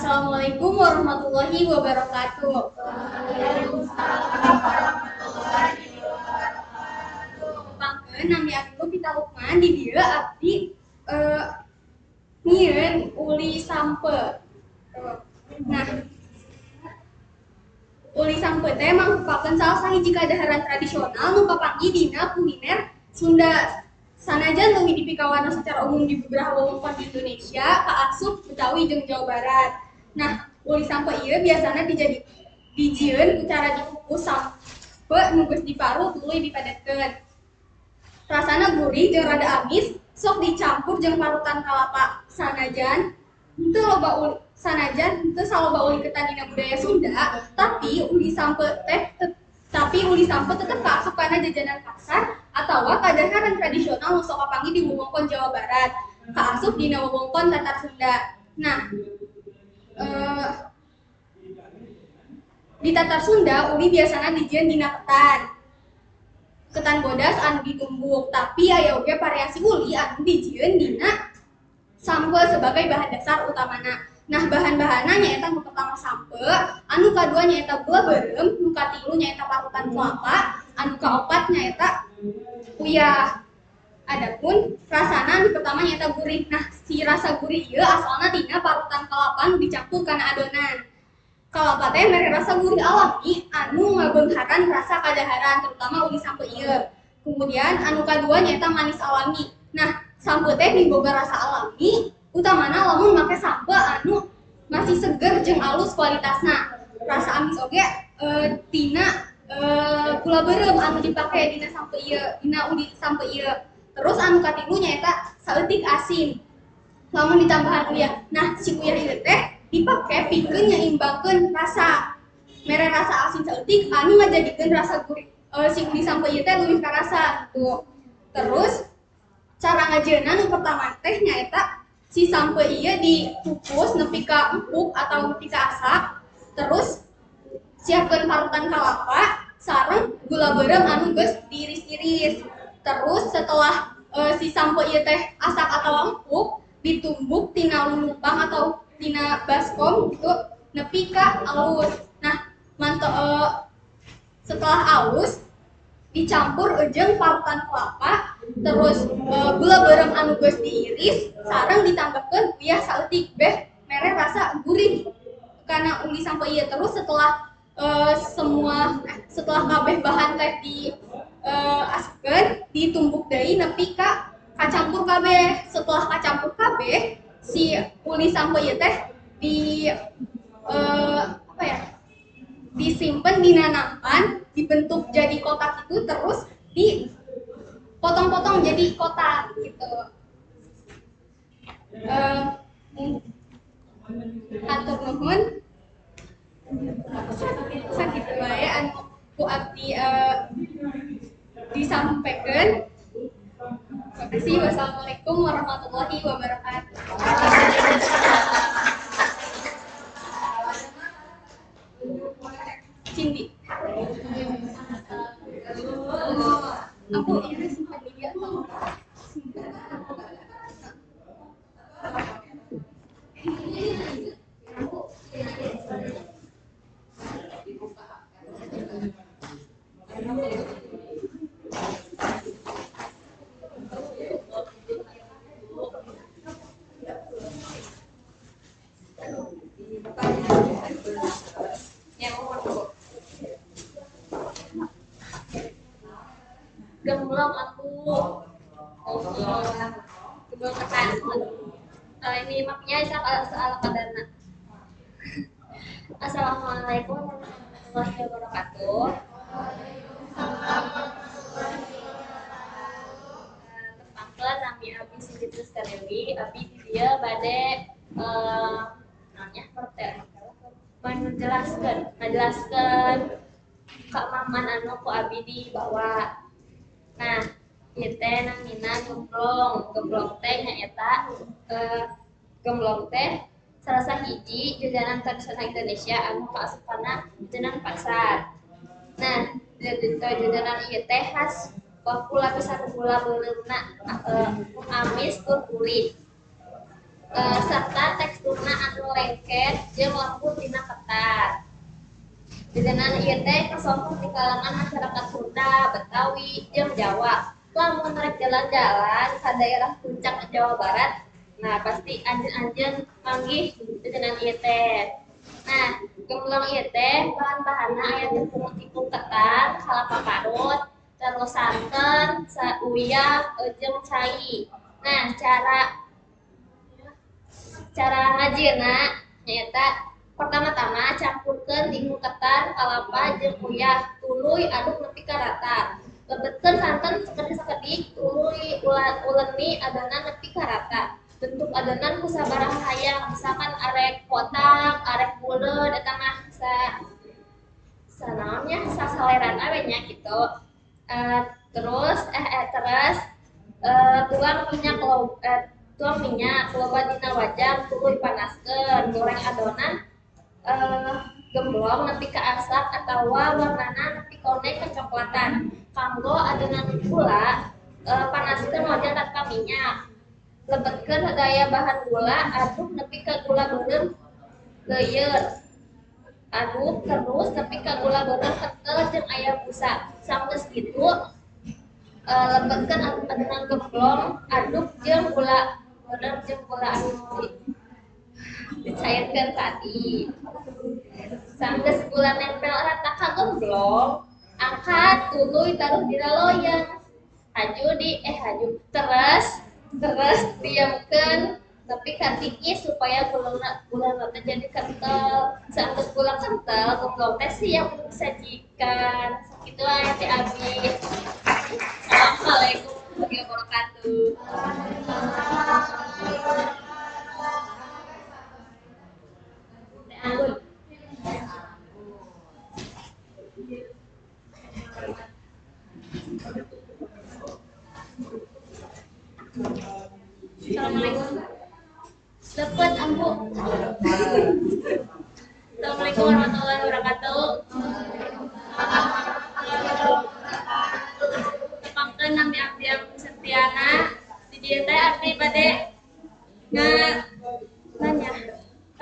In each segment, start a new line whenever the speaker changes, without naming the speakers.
Assalamualaikum warahmatullahi wabarakatuh. Pangkeun nami abdi Pita Lukman di dieu abdi nyieun uli sampe. Nah, uli sampe teh mangrupakeun salah sahiji kadaharan tradisional nu kapanggih dina kuliner Sunda. Sanajan leuwih dipikawana secara umum di beberapa wewengkon di Indonesia, kaasup Betawi jeung Jawa Barat. Nah, uli sampe ieu biasana dijieun ku cara dikukus sampe nu geus diparut tuluy dipadetkeun. Rasana gurih jeung rada amis, sok dicampur jeung parutan kalapa. Sanajan teu saloba uli ketan dina budaya Sunda, tapi uli sampe tetep kaasup kana jajanan pasar atawa kadaharan tradisional nu sok kapanggih di wewengkon Jawa Barat, kaasup dina wewengkon Tatar Sunda. Nah, di Tatar Sunda uli biasana dijieun dina ketan bodas anu ditumbuk, tapi aya oge variasi uli anu dijieun dina sampe sebagai bahan dasar utamana. Nah, bahan-bahanna nyaeta nu pertama sampe, anu kadua nyaeta gula beureum, nu katilu nyaeta parutan kelapa, anu kaopat nyaeta uyah. Adapun rasana anu pertama nyaeta gurih. Nah, si rasa gurih ieu asalna dina parutan kelapa nu dicampur kana adonan. Kalapa teh mere rasa gurih alami anu ngabeungharan rasa kadaharan, terutama uli sampe ieu. Kemudian anu kadua nyaeta manis alami. Nah, sampe teh miboga rasa alami, utamana lamun make sampe anu masih seger jeung alus kualitasna. Rasa amis oge tina gula beureum anu dipake dina uli sampe ieu. Terus anu katilu nyaeta saeutik asin. Lamun ditambahan uyah. Nah, si uyah ieu teh dipake pikeun nyaimbangkeun rasa. Mere rasa asin saeutik anu ngajadikeun rasa gurih si uli sampe ieu teh leuwih karasa gitu. Terus cara ngajieunna nu pertama teh nyaeta si sampe ieu dikukus nepi ka empuk atau nepi ka asak. Terus siapkeun parutan kalapa sareng gula beureum anu geus diiris-iris. Terus setelah si sampe ieu teh asak atawa empuk, ditumbuk tina lulumpang atau tina baskom gitu nepi ka alus. Nah, setelah alus dicampur jeung parutan kelapa, terus gula beureum anu geus diiris sareng ditambahkeun uyah saeutik beh mere rasa gurih kana uli sampe ieu. Terus setelah kabeh bahan teh askeun ditumbuk deui nepi ka kacampur kabeh. Setelah kacampur kabeh, si uli sampe ieu teh disimpen dina nampan, dibentuk jadi kotak itu, terus dipotong-potong jadi kotak gitu. Hatur nuhun. Sakitu wae anu ku abdi disampaikan. Terima kasih. Wassalamualaikum warahmatullahi wabarakatuh. Cindy. Aku ini simpan dia atau gemblong aku gemblong ketan. Ini mapnya soal kadarna. Assalamualaikum warahmatullahi wabarakatuh. Tepangkeun nami abdi Singgit Kadewi, abdi di dieu bade menjelaskeun keamanan anu ku abdi dibawa. Nah, ieu teh namina gemblong. Gemblong teh nyaeta gemblong teh salah sahiji jajanan tradisional Indonesia anu kaasupna jajanan pasar. Nah, jajanan ieu teh khas baku lapisan gula beureumna amis tur gurih.
serta teksturna anu lengket jeung lembut dina ketan. Jajanan ieu teh kasohor di kalangan masyarakat Sunda, Betawi, jeung Jawa. Lamun rek jalan-jalan ka daerah puncak Jawa Barat, nah pasti anjeun-anjeun manggih jajanan ieu teh. Nah, gemblong ieu teh bahan-bahanna aya tepung ketan, kalapa parut, terus santen, uyah, jeung cai. Nah, cara ngajieuna nyaeta pertama-tama campurkeun tepung ketan, kalapa jeung uyah, tuluy aduk nepi ka rata. Lebetkeun santen sakedik-sakedik, tuluy uleni adonan nepi ka rata. Bentuk adonan ku sabaraha hayang, misalkan arek kotak, arek buleud eta mah sanaonnya sasalerana we nya gitu. Terus tuang minyak loba dina wajan tuluy panaskeun, goreng adonan gemblong nepi ka asap atawa warnana nepi koneng kecoklatan. Kanggo adonan gula panaskeun wajan tanpa minyak. Lebetkeun daya bahan gula, aduk nepi ka gula beureum leuyeur. Aduk terus nepi ka gula beureum kentel jeung aya busa. Sanggeus kitu lebetkeun adonan gemblong, aduk jeung gula beureum jeung gula anu dicairkeun tadi. Sanggeus gula nempel rata ka gemblong, angkat tuluy taruh dina loyang. Terus diamkeun tapi katinggi supaya gula teh jadi kental. Sanggeus gula kental, gemblong teh siap untuk disajikan. Sakitu aya teh abdi. Assalamualaikum warahmatullahi wabarakatuh. Assalamualaikum. Lepet ambu. Assalamualaikum warahmatullahi wabarakatuh. Tepangkeun nami abdi Agung Septiana. Di dieu teh abdi bade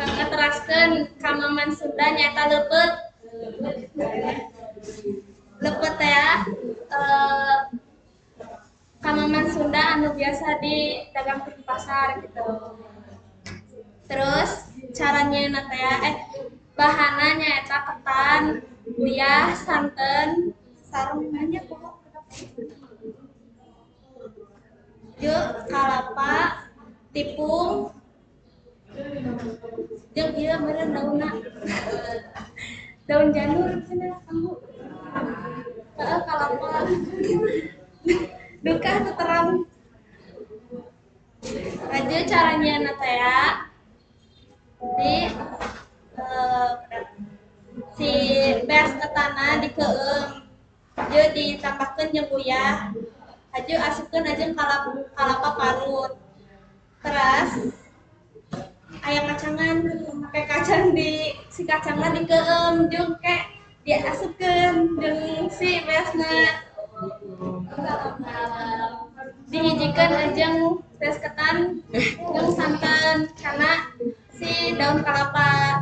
ngateraskeun kamaman Sunda nyaeta leupet. Leupet teh kamaman Sunda anu biasa didagang di pasar gitu. Terus caranya teh bahanna nyaeta ketan, uyah, santen, sarung banyak pokok. Jeung kalapa, tepung, jeung ieu meureun daunna. Daun janur cenah kamu. Kalapa. Duka teu terang. Aja caranya teh ya. Si beas ketanna dikeueum. Jeung ditambahkeun jeung uyah. Aju asupkeun aja kalapa parut. Terus aya kacangan, make kacang si kacangna dikeueum jeung diasupkeun jeung si beasna. Dihijikeun ajeng beas ketan jeung santen karena si daun kalapa.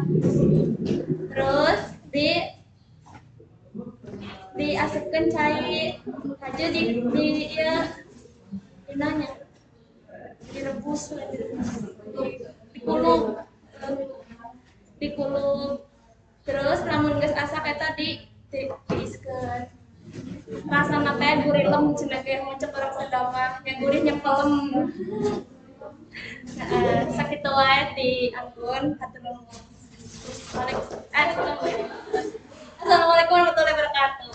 Terus diasupkeun cai. Aja direbus, dikulub. Terus lamun geus asak eta diiskeun. Rasana teh gurilem cenah ge muncul orang Sunda mah, nya gurih nyepelem. Sakitu wae di Anggun, hatur nuhun. Assalamualaikum warahmatullahi wabarakatuh.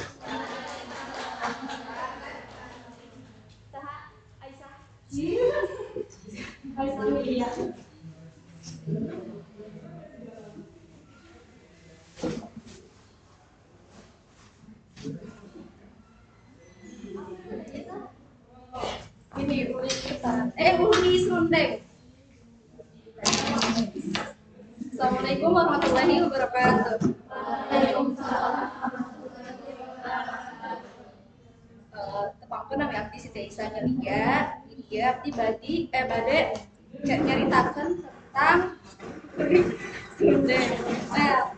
Uli Sundeng. Assalamualaikum warahmatullahi wabarakatuh. Tepangkeun nami abdi Siti Aisyah Ngelia. Dia abdi bade
nyaritakeun tentang Serundeng. Nah,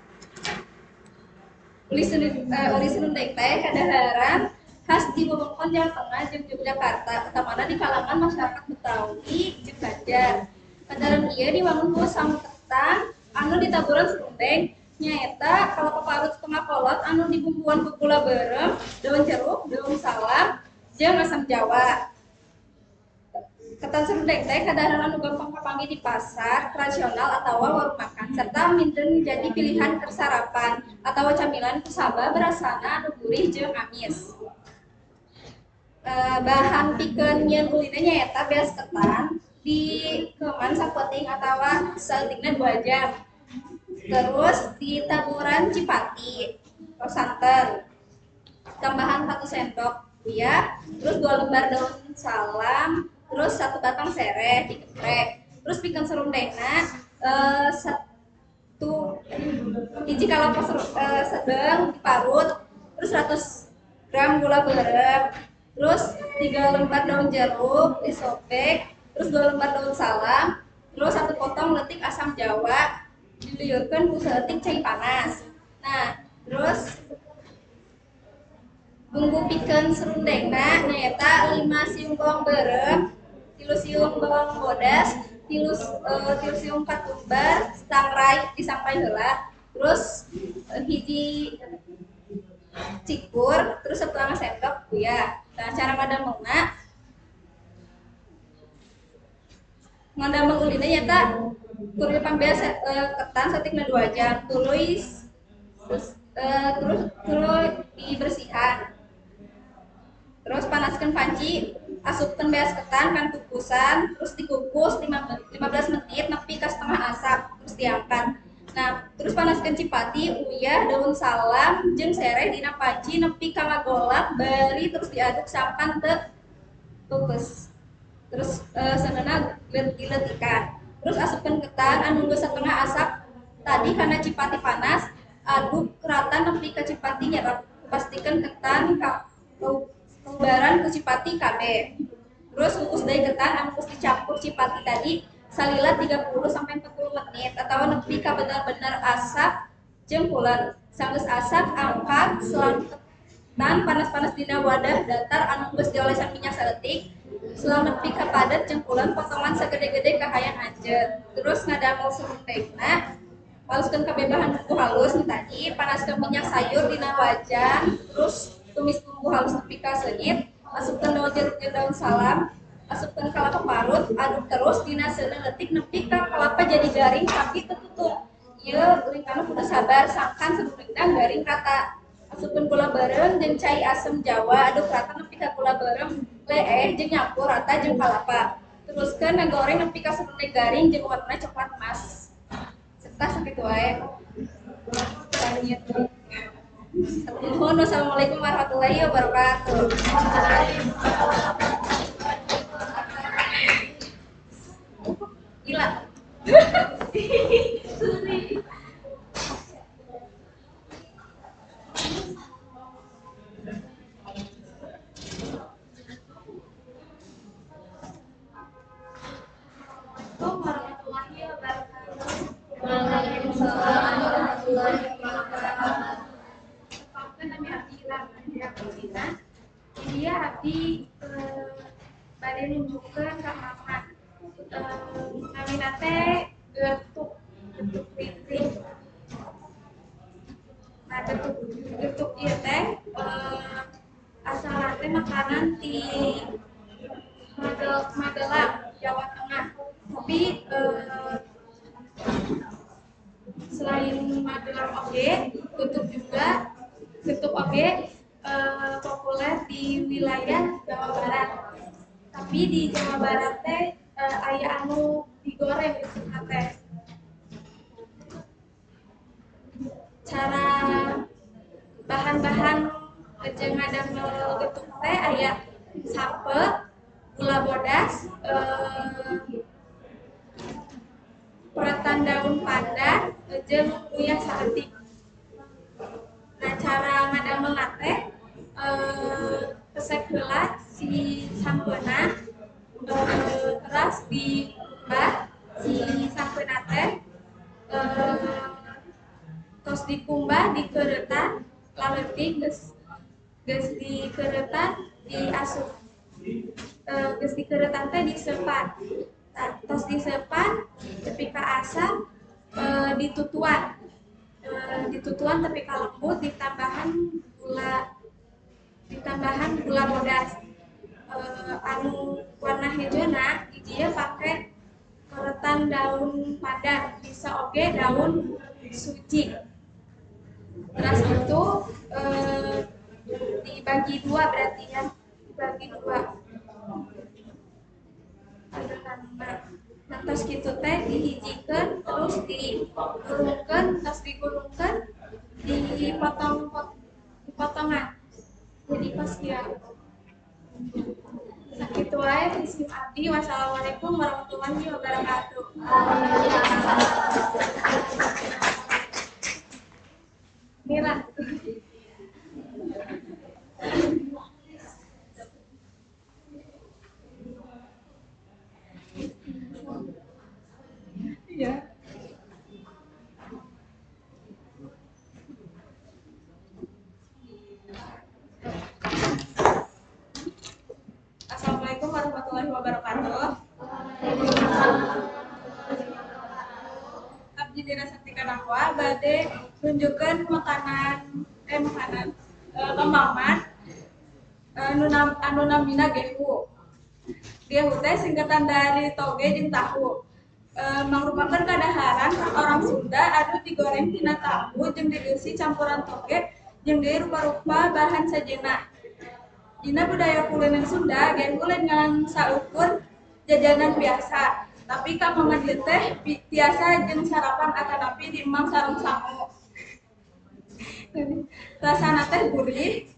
uli Serundeng teh kadaharan khas di wewengkon Jawa Tengah jeung Yogyakarta, utamana di kalangan masyarakat Betawi jeung Banjar. Kadaharan ieu diwangun ku sangu ketan anu ditaburan serundeng nyaeta kalapa parut setengah kolot anu dibumbuan ku gula beureum, daun jeruk, daun salam, jeung asam jawa. Ketan serundeng teh kadaharan anu gampang kapanggih di pasar tradisional atawa warung makan serta minten jadi pilihan keur sarapan atawa camilan kusabab berasana anu gurih jeung amis. Bahan pikeun nyieun ulina nyaeta beas ketan dikeman sapoting atawa saeutikna 2 jam. Terus ditaburan cipati, terus santen, tambahan 1 sendok ya, terus 2 lembar daun salam, terus 1 batang sereh digeprek, terus pikeun serundengna hiji kalapa sedang diparut, terus 100 gram gula beureum, terus 3 lembar daun jeruk disobek, terus 2 lembar daun salam, terus 1 potong leutik asam jawa diliurkeun ku saeutik cai panas. Nah, terus bumbu pikeun serundengna nyaeta 5 siung bawang beureum, 3 siung bawang bodas, 3 siung katumbar, disangrai heula, terus hiji cikur, terus 1 sendok ya. Nah, cara ngadamel ulina nyaeta kuripan beas ketan saeutikna 2 jam, terus dibersihan. Terus panaskan panci, asupkan beas ketan kan kukusan, terus dikukus 15 menit nepi ka setengah asap, terus diangkat. Nah, terus panaskan cipati, uyah, daun salam, jeung sereh dina panci nepi ka ngagolak, bari terus diaduk sampan teu peupeus. Terus sanana diletikan. Terus asupkan ketan anu geus setengah asap tadi kana cipati panas, aduk rata nepi ka cipati nyerep. Pastikan ketan kaubaran ku cipati kabeh. Terus kukus deui ketan anu geus dicampur cipati tadi salila 30 sampai 40 menit atawa nepi ka bener-bener asap jeung pulen. Sanggeus asap angkat selang ketan panas-panas dina wadah datar anu geus diolesan minyak saeutik. Selang nepi ka padet jeung pulen potongan sagede-gede kahayan anjeun. Terus ngadamel serundengna, haluskeun kabeh bahan bumbu halus nu tadi, panaskeun minyak sayur dina wajan, terus tumis bumbu halus nepi ka seunit, masukkeun daun jeruk jeung daun salam, asupkeun kalapa parut, aduk terus dina seuneu leutik nepi ka kalapa jadi garing tapi teu tutung. Ieu lingkana kudu sabar sangkan serundengna garing rata. Asupkeun gula beureum jeung cai asam jawa, aduk rata nepi ka gula beureum leeh jeung nyampur rata jeung kalapa. Teruskeun ngagoreng nepi ka serundeng garing jeung warna coklat emas. Serta sakitu wae. Wassalamualaikum warahmatullahi wabarakatuh. Gila. Waalaikumsalam warahmatullahi wabarakatuh. Nami abdi Rahma. Dia abdi bade nunjukkeun ka mama. Namina teh getuk printing. Nah, getuk ieu teh asalna teh makanan ti Magelang, Jawa Tengah. Tapi selain Magelang oge, getuk oge populer di wilayah Jawa Barat. Tapi di Jawa Barat teh aya anu digoreng getukna teh. Cara bahan-bahan jeung ngadamel getuk teh aya sape, gula bodas, peretan daun pandan, jeung uyah saeutik. Nah, cara ngadamel teh resep heula si sampeuna teras di dikumbah si sampeuna teh tos dikumbah dikeretan laletik geus dikeretan diasup geus dikeretan teh disepan. Tos disepan tepi ka asap ditutuan tepi ka lembut ditambahan gula bodas anu warna hijau dia pakai keretan daun pandan bisa oge daun suci. Terus itu dibagi dua berarti ya dibagi dua nah terus gitu teh dihijikeun terus digulungkeun terus digulungkeun dipotongan jadi pas dia sakitu wae prinsip abdi. Wassalamualaikum warahmatullahi wabarakatuh. Mira. Iya. Assalamualaikum warahmatullahi wabarakatuh. Abdi Dira Sakti Kadakwa bade nunjukkeun pemaman anu namina gehu. Gehu teh singkatan dari toge jeung tahu. Mangrupakeun kadaharan orang Sunda anu digoreng tina tahu jeung dieusi campuran toge jeung deui rupa-rupa bahan sajena. Dina budaya kuliner Sunda, gehu lain ngan saukur jajanan biasa. Tapi ka mama dieu teh tiasa jeung sarapan akanapi di imang sareng sangu. Rasana teh gurih.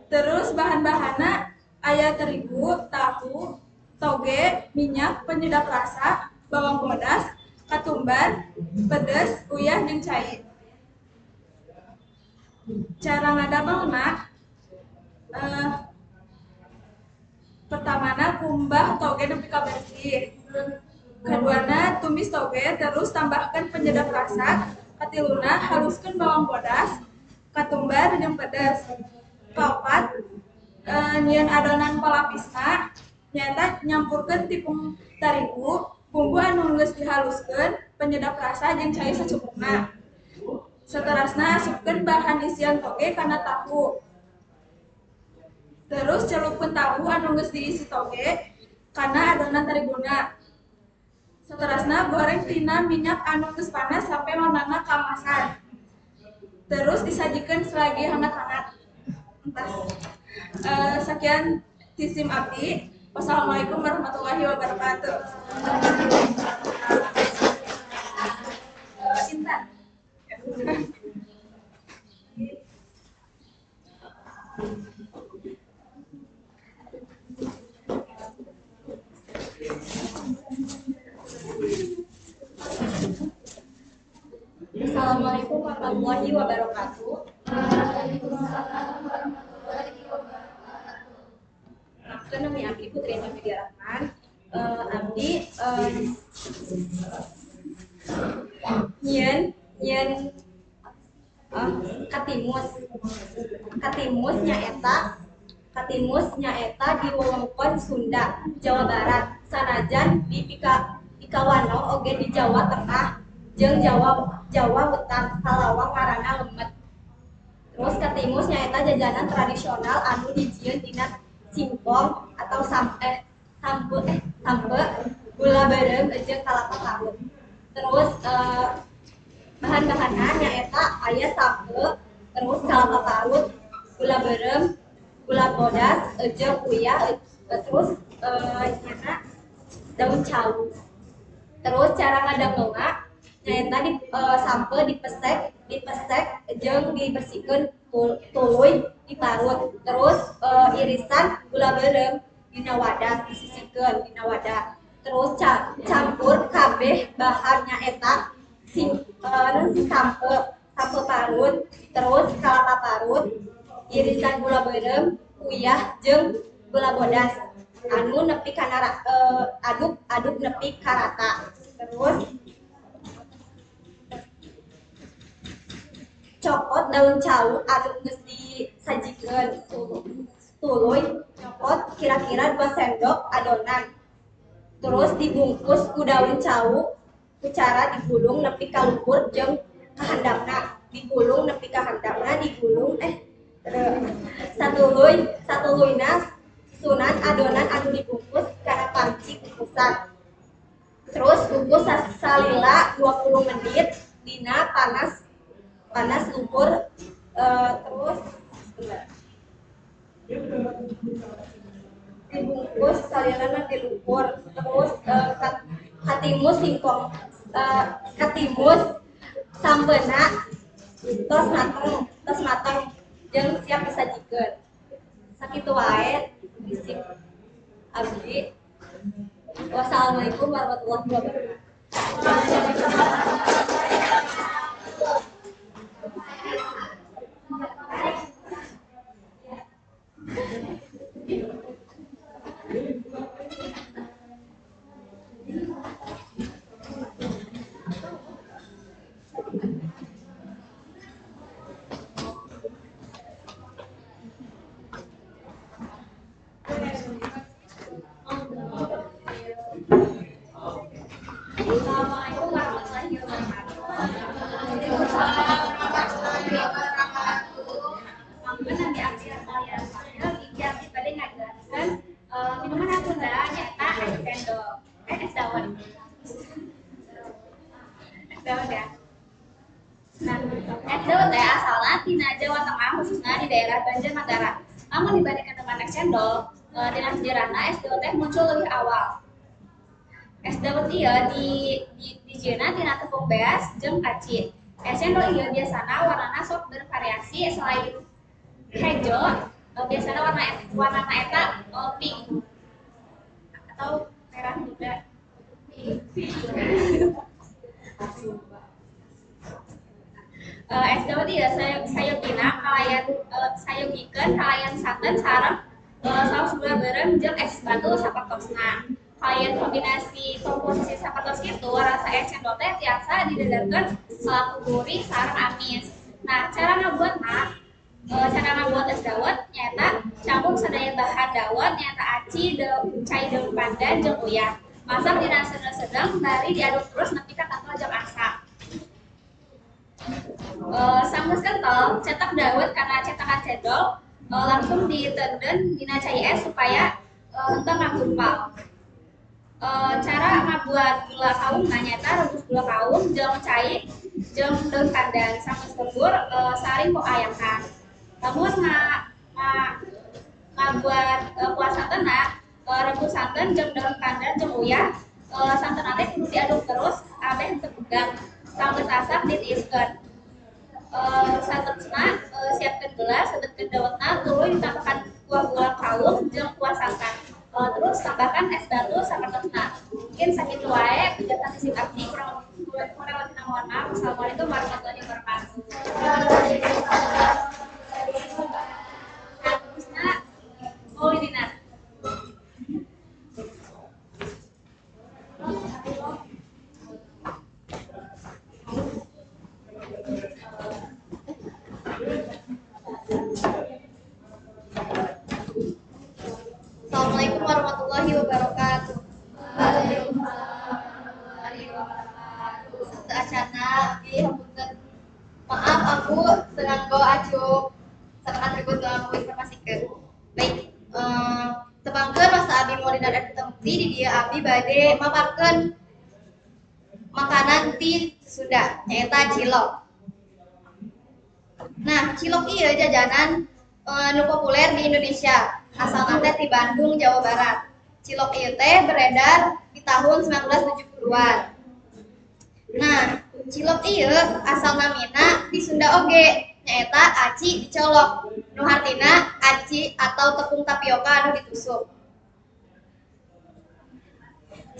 Terus bahan-bahanna aya terigu, tahu, toge, minyak, penyedap rasa, bawang bodas, katumbar, pedes, uyah, jeung cai. Cara ngadamelna pertamana kumbah toge nepi ka bersih. Keduana tumis toge terus tambahkan penyedap rasa. Katiluna haluskeun bawang bodas, katumbar jeung pedes. Kaopat nyieun adonan palapisna nyaeta nyampurkeun tepung tarigu, bumbu anu geus dihaluskeun, penyedap rasa jeung cai sacukupna. Saterasna asupkeun bahan isian toge kana tahu. Terus celupkeun tahu anu geus diisi toge kana adonan tariguna. Saterasna goreng tina minyak anu geus panas sampai warnana kaemasan. Terus disajikeun selagi hangat-hangat. Sekian tisim abdi. Wassalamualaikum warahmatullahi wabarakatuh. Intan.
Assalamualaikum warahmatullahi wabarakatuh. Maafkan nama abdi Putri Nabi Rahman. Abdi nyen Katimus nyaeta di wewengkon Sunda, Jawa Barat. Sanajan di Pikawano oge di Jawa Tengah jeung Jawa Wetan kalawang ngaranna lemet. Terus katimus nyaeta jajanan tradisional anu dijieun dina singkong atau sampe, gula bareng jeung kalapa parut. Terus bahan-bahanna nyaeta aya sampe, terus kalapa parut, gula bareng, gula bodas, jeung uyah, terus nyana daun cawu. Terus cara ngadamelna nyaeta sampe dipesek jeung dibersihkeun tuluy diparut. Terus irisan gula bareng dina wadah disisikeun dina wadah. Terus campur kabeh bahan nyaeta sampe parut, terus kalapa parut, irisan gula bareng, uyah jeung gula bodas.
anu nepi kana aduk nepi ka rata. Terus copot daun cau anu geus disajikeun tuluy copot kira-kira 2 sendok adonan. Terus dibungkus ku daun cau ku cara digulung nepi ka luhur jeung kahandapna. Digulung nepi ka handapna digulung satuluyna susunan adonan anu dibungkus kana panci kukusan. Terus kukus salila 20 menit dina panas luhur. Terus dibungkus salila di luhur. Terus katimus singkong katimus sambeuna tos mateng jeung siap disajikeun. Sakitu wae bisik abdi. Wassalamualaikum warahmatullahi wabarakatuh.
Assalamualaikum warahmatullahi wabarakatuh. Ampun diambil kalian panggil diambil pada ngajarkan minuman Sunda nyata es cendol es dawet ya. Nah, es dawet ya asalnya tina Jawa Tengah khususnya di daerah Banjarnegara. Namun dibandingkan dengan es cendol, dengan sejarahnya es dawet teh muncul lebih awal. Es dawet ieu dijieunna tina tepung beas jeung aci. Es cendol ieu biasana warnana sok bervariasi selain hejo, biasana warnana eta pink atau merah muda. Es dawet ieu sayogina sayogikeun kalayan santen sareng saos gula beureum jeung es batu sapertosna. Kalian kombinasi komposisi sapertos kitu rasa es cendol teh tiasa didedarkeun salaku gurih sareng amis. Nah, cara ngabuat es dawet nyaeta campur sadaya bahan dawet nyaeta aci, cai daun pandan jeung uyah. Masak dina sedang bari diaduk terus nepi ka tanggal jeung asap. Sanggeus kentel cetak dawet kana cetakan cendol langsung diteureun dina cai es supaya henteu ngagumpal. Cara ngabuat gula kaum nyaeta rebus gula kaum jeung cai jeung daun pandan sanggeus lembur saring ku ayangkan. Lamun ngabuat kuah santenna rebus santen jeung daun pandan jeung uyah santenna teh kudu diaduk terus abeh henteu pegang. Sanggeus asap ditiriskeun. Santenna siapkeun gelas sedetkeun dawetna tuluy ditambahkan kuah gula kaum jeung kuah santan. Terus tambahkan es batu sapertosna. Mungkin sakitu wae kegiatan sisip abdi kurang lebih mohon maaf. Assalamualaikum warahmatullahi wabarakatuh. Terusna Maulidina.
Assalamualaikum warahmatullahi wabarakatuh. Acana dihapunten. Maaf aku senanggo acuh sakat ribut aku informasikeun. Baik, tepangkeun masa abdi Maulidina dan temti di dia abdi bade maparkeun makanan ti Sunda nyaeta cilok. Nah, cilok ieu jajanan nu populer di Indonesia. Asalna teh di Bandung, Jawa Barat. Cilok ieu teh beredar di tahun 1970-an. Nah, cilok ieu asal namina di Sunda oge nyaeta aci dicolok. Nu hartina aci atau tepung tapioka anu ditusuk.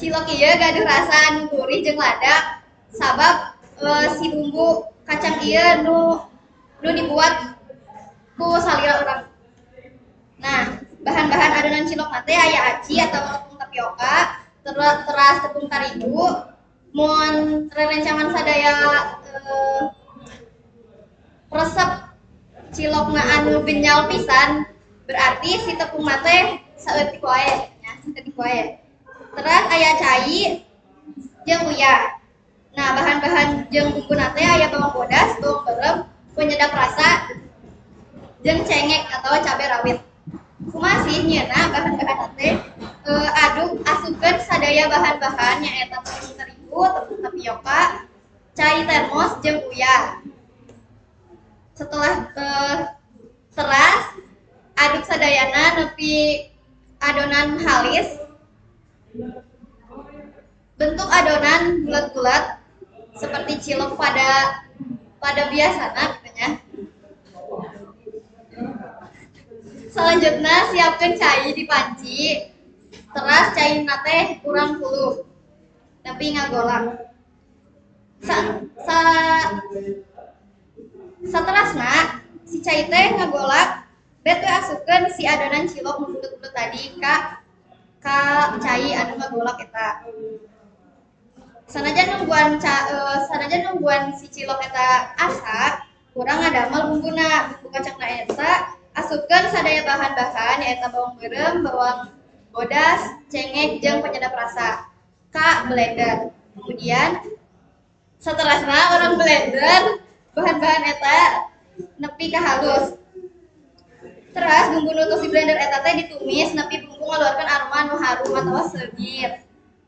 Cilok ieu gaduh rasa anu gurih jeung lada sabab si bumbu kacang ieu nu dibuat ku salira urang. Nah, Bahan-bahan adonan cilok nate aya aci atau tepung tapioka, teras tepung terigu, mun rerencangan sadaya resep cilokna anu benyal pisan, berarti si tepung mate saeutik wae nya, saeutik wae. Teras aya cai jeung uyah. Nah, bahan-bahan jeung bumbu nate aya bawang bodas, bawang berem, penyedap rasa, jeung cengek atau cabai rawit. Kumaha sih nyeuna bahan-bahan nate? Aduk asupkeun sadaya bahan-bahan nyaeta tepung terigu, tepung tapioka, cai termos jeung uyah. Setelah teras, aduk sadayana nepi adonan halis. Bentuk adonan bulat-bulat seperti cilok pada biasana gitu nya. Selanjutnya siapkan cai di panci. Teras cai nate kurang puluh. Tapi ngagolak. Saterasna si cai teh ngagolak, bet we asupkeun si adonan cilok nu bulet-bulet tadi ka cai anu ngagolak eta. Sanajan nungguan si cilok eta asa, kurang ngadamel bumbuna. Bumbu kacangna eta asupkeun sadaya bahan-bahan nyaeta bawang berem, bawang bodas, cengek jeung penyedap rasa ka blender. Kemudian saterasna orang blender bahan-bahan eta nepi ka halus. Teras bumbu nu tos di blender eta teh ditumis nepi bumbu ngaluarkeun aroma nu harum atawa seugir.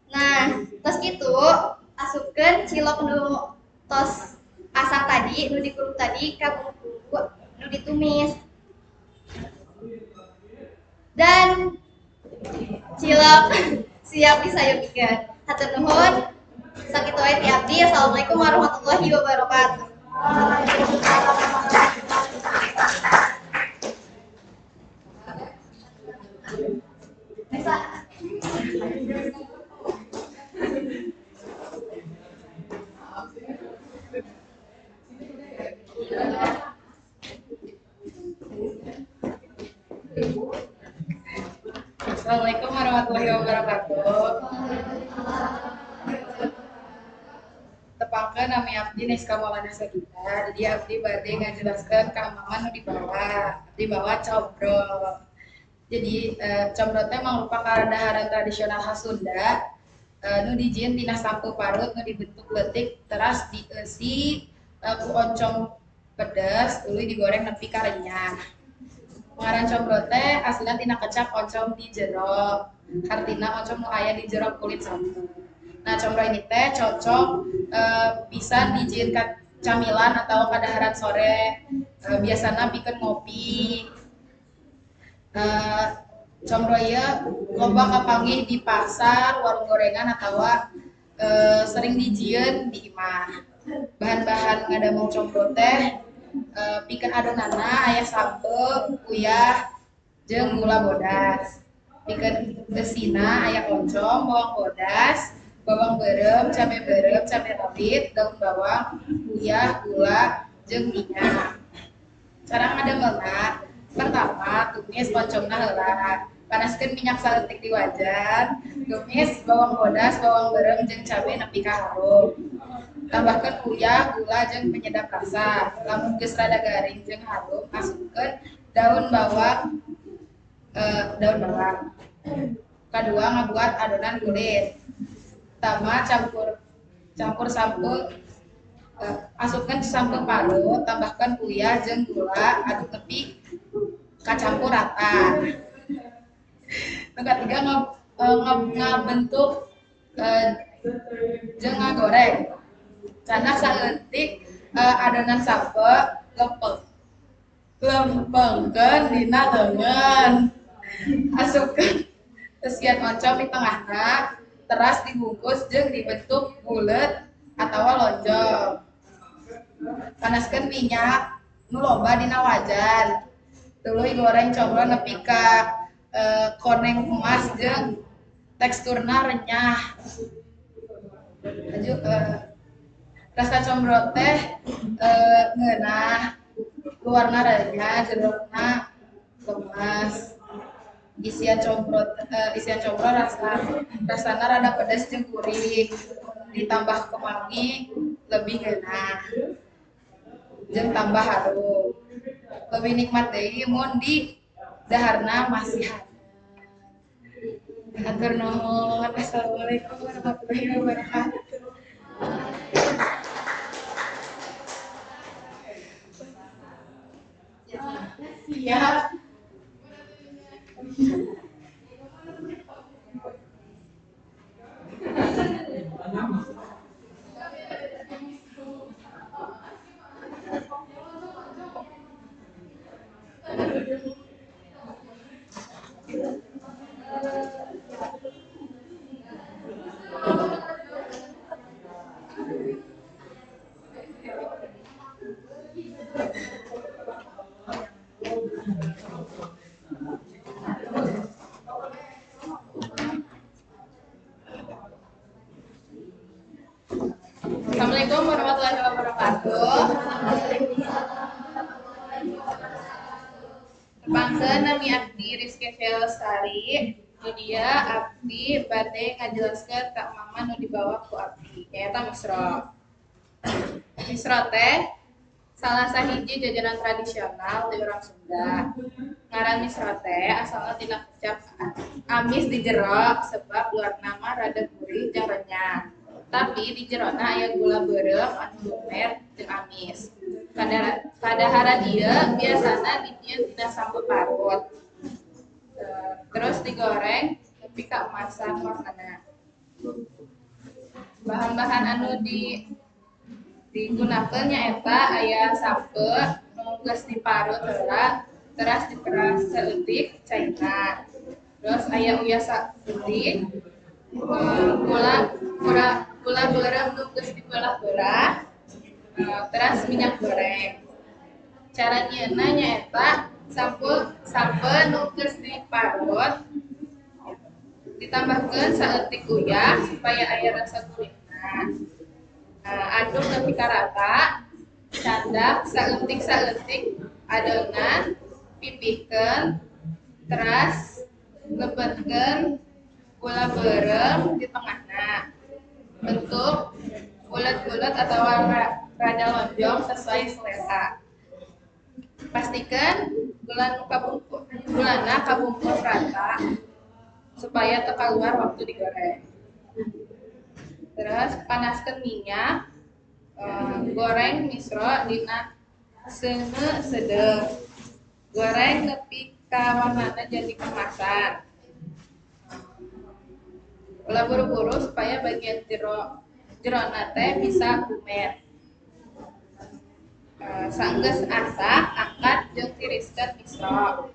Nah, tos kitu asupkeun cilok nu tos asak tadi, nu dikuruk tadi ka bumbu nu ditumis. Dan cilok siap disayogikeun. Hatur nuhun. Sakitu wae ti abdi. Assalamualaikum warahmatullahi wabarakatuh.
Assalamualaikum warahmatullahi wabarakatuh. Tepangkeun nami abdi Neska Maulana Sagita. Jadi abdi bade ngajelaskeun keamanan nu di bawah. Abdi bawa cobrol. Jadi cobrol teh mangrupa kadaharan tradisional khas Sunda. Nu dijieun tina sampu parut nu dibentuk leutik teras dieusi ku oncom pedes tuluy digoreng nepi ka renyah. Pengaran cobrol teh asalna tina kecap oncom di jero. Artina oncom nu aya di jero kulit sampu. Nah, cobrol ini teh cocok bisa dijieun ka camilan atau kadaharan sore. Biasana pikeun ngopi. Combro ieu loba kapanggih di pasar, warung gorengan atawa sering dijieun di imah. Bahan-bahan ngadamel combro teh pikeun adonanna aya sambel, uyah, jeung gula bodas. Pikeun eusina aya oncom, bawang bodas, bawang berem, cabai rawit, daun bawang, uyah, gula, jeung minyak. Cara ngademelna, pertama tumis oncomna heula. Panaskeun minyak saleutik di wajan, tumis bawang bodas, bawang berem jeung cabai nepi ka harum. Tambahkeun uyah, gula jeung penyedap rasa. Lamun geus rada garing jeung harum, asupkeun daun bawang. Kedua ngabuat adonan kulit. Pertama campur sampo, asupkeun sampo parut, tambahkan uyah jeung gula, aduk nepi kacampur rata. Nu katiga ngabentuk jeung ngagoreng. Cenah saeutik adonan sampo lempengkeun dina leungeun. Asupkeun tesian oncom di tengahna, teras dibungkus jeung dibentuk bulet atawa lonjong. Panaskeun minyak nu loba dina wajan. Tuluy goreng combro nepi ka koneng emas jeung teksturna renyah. Rasa combro teh ngeunah, luarna renyah, jerona lemas. isian combro rasana rada pedas jeung gurih, ditambah kemangi lebih geunah jeung tambah harum. Lebih nikmat deui mun di daharna masih hangat. Hatur nuhun. Assalamualaikum warahmatullahi wabarakatuh. Ya. Assalamualaikum warahmatullahi wabarakatuh. Pangkeun nami abdi Rizky Lestari. Nu dia abdi bade ngajelaskeun ka mama nu dibawa ku abdi. Nyaeta misro. Misro teh salah sahiji jajanan tradisional di urang Sunda. Ngaran misro teh asalna tina kecap amis di jero sebab luar nama rada gurih jeung renyah. Tapi di jerona aya gula beureum anu lumer jeung amis. Kadahara ieu biasana dijieun tina sampo parut. Terus digoreng nepi ka emasan warnana. Bahan-bahan anu digunakeun nyaeta aya sampe nu geus diparut heula, teras diperas saeutik cairna. Terus aya uyah putih, gula beureum nu geus dibelah-belah, teras minyak goreng. Cara nyieunna nyaeta sampe nu geus diparut ditambahkeun saeutik uyah supaya aya rasa gurihna. Aduk nepi ka rata, candak saeutik adonan, pipihkeun, teras lebetkeun gula beureum di tengahna. Bentuk bulat-bulat atau rada lonjong sesuai selera. Pastikan gulana kabungkus rata supaya teu kaluar waktu digoreng. Terus panaskeun minyak, goreng misro dina seuneu sedeng. Goreng nepi ka warnana jadi kemasan. Ulah buru-buru supaya bagian jerona teh bisa lumer. Sanggeus asak, angkat jeung tiriskeun misro.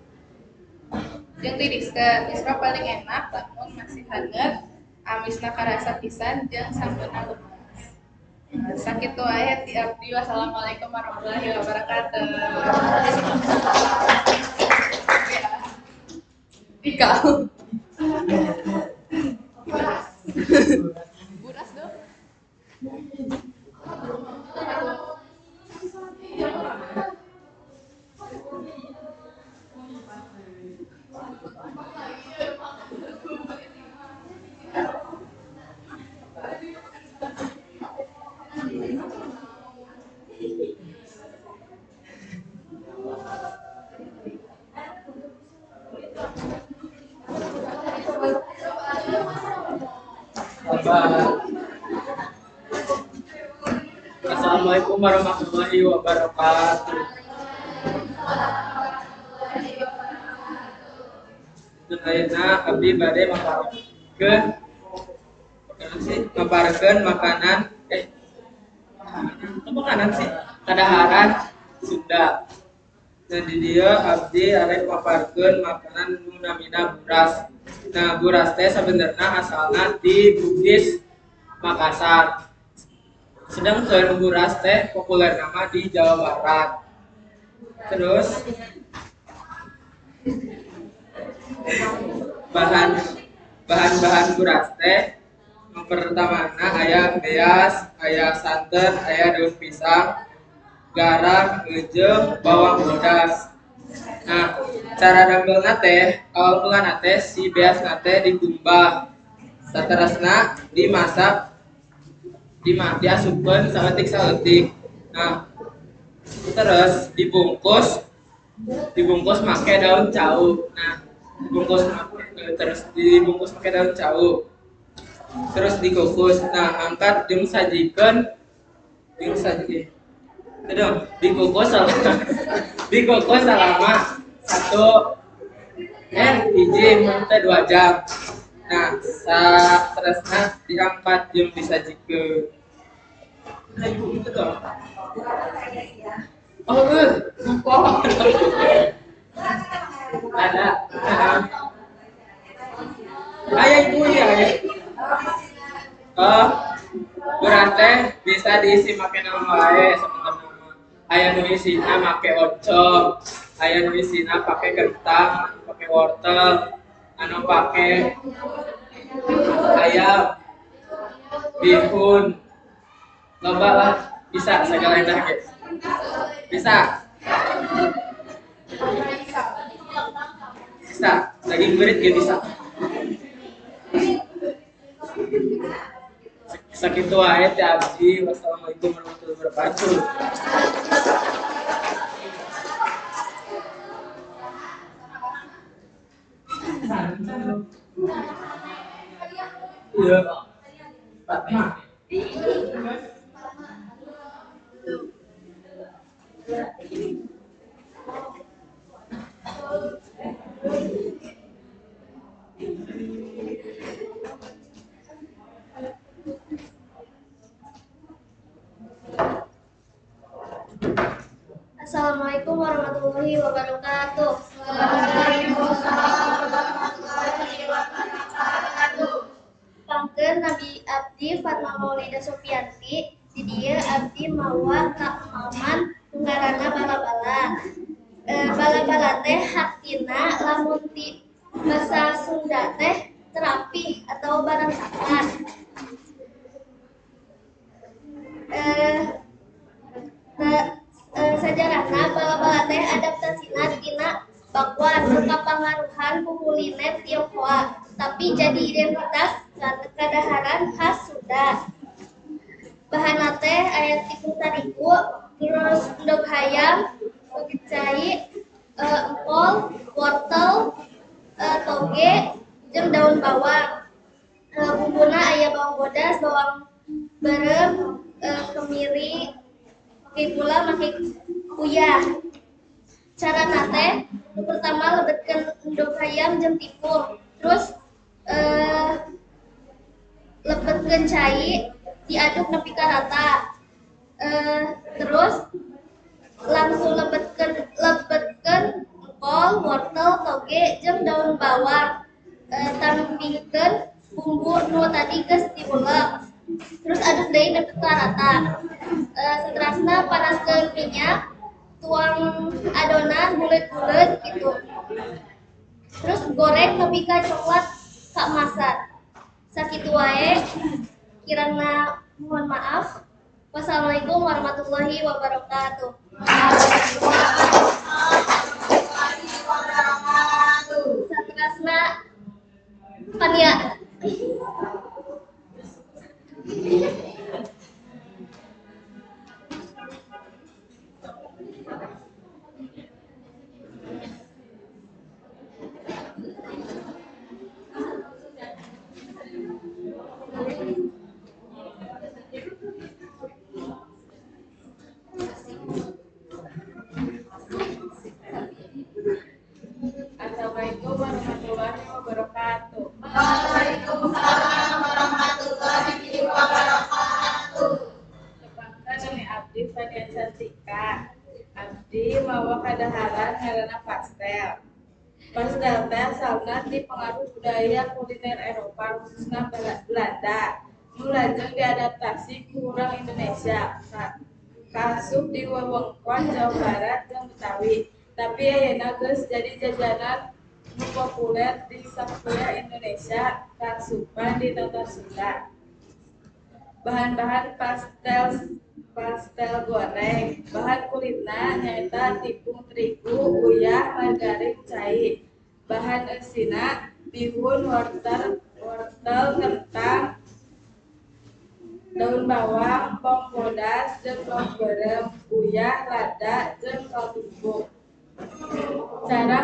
Misro paling enak lamun masih hangat, amisna karasa pisan jeung sampeuna lemes. Sakitu wae ti abdi. Wassalamualaikum warahmatullahi wabarakatuh. Ikau. Buras dong.
Assalamualaikum warahmatullahi wabarakatuh. Ayeuna abdi bade maparekeun makanan kadaharan Sunda. Dan di dieu abdi arek maparekeun makanan nu namina buras. Nah, buras teh sabenerna asalna di Bugis, Makassar. Sedang selain buras teh populer nama di Jawa Barat. Terus bahan-bahan buras teh yang pertama aya beas, aya santen, aya daun pisang, garam, jeung bawang bodas. Nah, cara dambelna teh awal mulana teh si beasna teh dikumbah. Saterusna dimasak diasupkeun saletik-saletik. Nah, terus dibungkus make daun cau. Nah, dibungkus make daun cau. Terus dikukus. Nah, angkat jeung sajikeun jeung saji. Aduh, dikukus selama satu hiji teh 2 jam. Nah, saterusna diangkat jeung disajikeun. Nah, ibu itu dong. Oh, lupa. Ada. Ayah ibu ya. Oh, berarti bisa diisi make naon wae sebenarnya. Aya nu isina make oncom, aya nu isina pake kentang, pake wortel, anu pake ayam, bihun, loba lah, bisa segala macam. Bisa. Bisa, daging berit juga bisa. Sakitu wae teh abdi. Wassalamualaikum warahmatullahi wabarakatuh. Iya. Fatma.
Assalamualaikum warahmatullahi wabarakatuh. Pangkeun Nabi Abdi Fatma Maulida Sofianti, di dieu abdi mawa ka Maman ngaranna bala-bala. Bala-bala teh hartina lamun ti basa Sunda teh terapi atau barang sakan. Sajarahna bala-bala teh adaptasina tina bakwan nu kapangaruhan ku kuliner Tionghoa, tapi jadi identitas kadaharan khas Sunda. Bahanna teh aya tepung terigu, terus endog hayam, pecai, empol, wortel, toge, jeung daun bawang. Bumbuna aya bawang bodas, bawang berem, kemiri, make gula, make uyah. Cara nate, nu pertama lebetkeun endog hayam jeung tepung, terus lebetkeun cai, diaduk nepi ka rata. Terus langsung lebetkeun empol, wortel, toge, jeung daun bawang. Tampingkeun bumbu nu tadi geus diulek. Terus aduk deui nepi ka rata. Saterusna panaskeun minyak, tuang adonan bulet-bulet gitu. Terus goreng nepi ka coklat kaemasan. Sakitu wae, kirana mohon maaf. Wassalamualaikum warahmatullahi wabarakatuh. Saterusna pania.
Assalamualaikum warahmatullahi wabarakatuh.
Waalaikumsalam warahmatullahi wabarakatuh.
Tepangkan Nani Abdi Fania Cantika. Abdi mawa kadaharan ngaranna pastel. Pastel teh asalna ti pengaruh budaya kuliner Eropa khususna Belanda. Nu lajeng diadaptasi ku urang Indonesia. Kaasup di wewengkon Jawa Barat jeung Betawi. Tapi ayeuna geus jadi jajanan nu populer di sakuliah Indonesia kaasupan di Nota Sunda. Bahan-bahan pastel pastel goreng. Bahan kulitna nyaeta tepung terigu, uyah, margarin, cai. Bahan eusina bihun, wortel, kentang, daun bawang, bawang bodas, jeung bawang berem, uyah, lada, jeung kaldu bubuk. Cara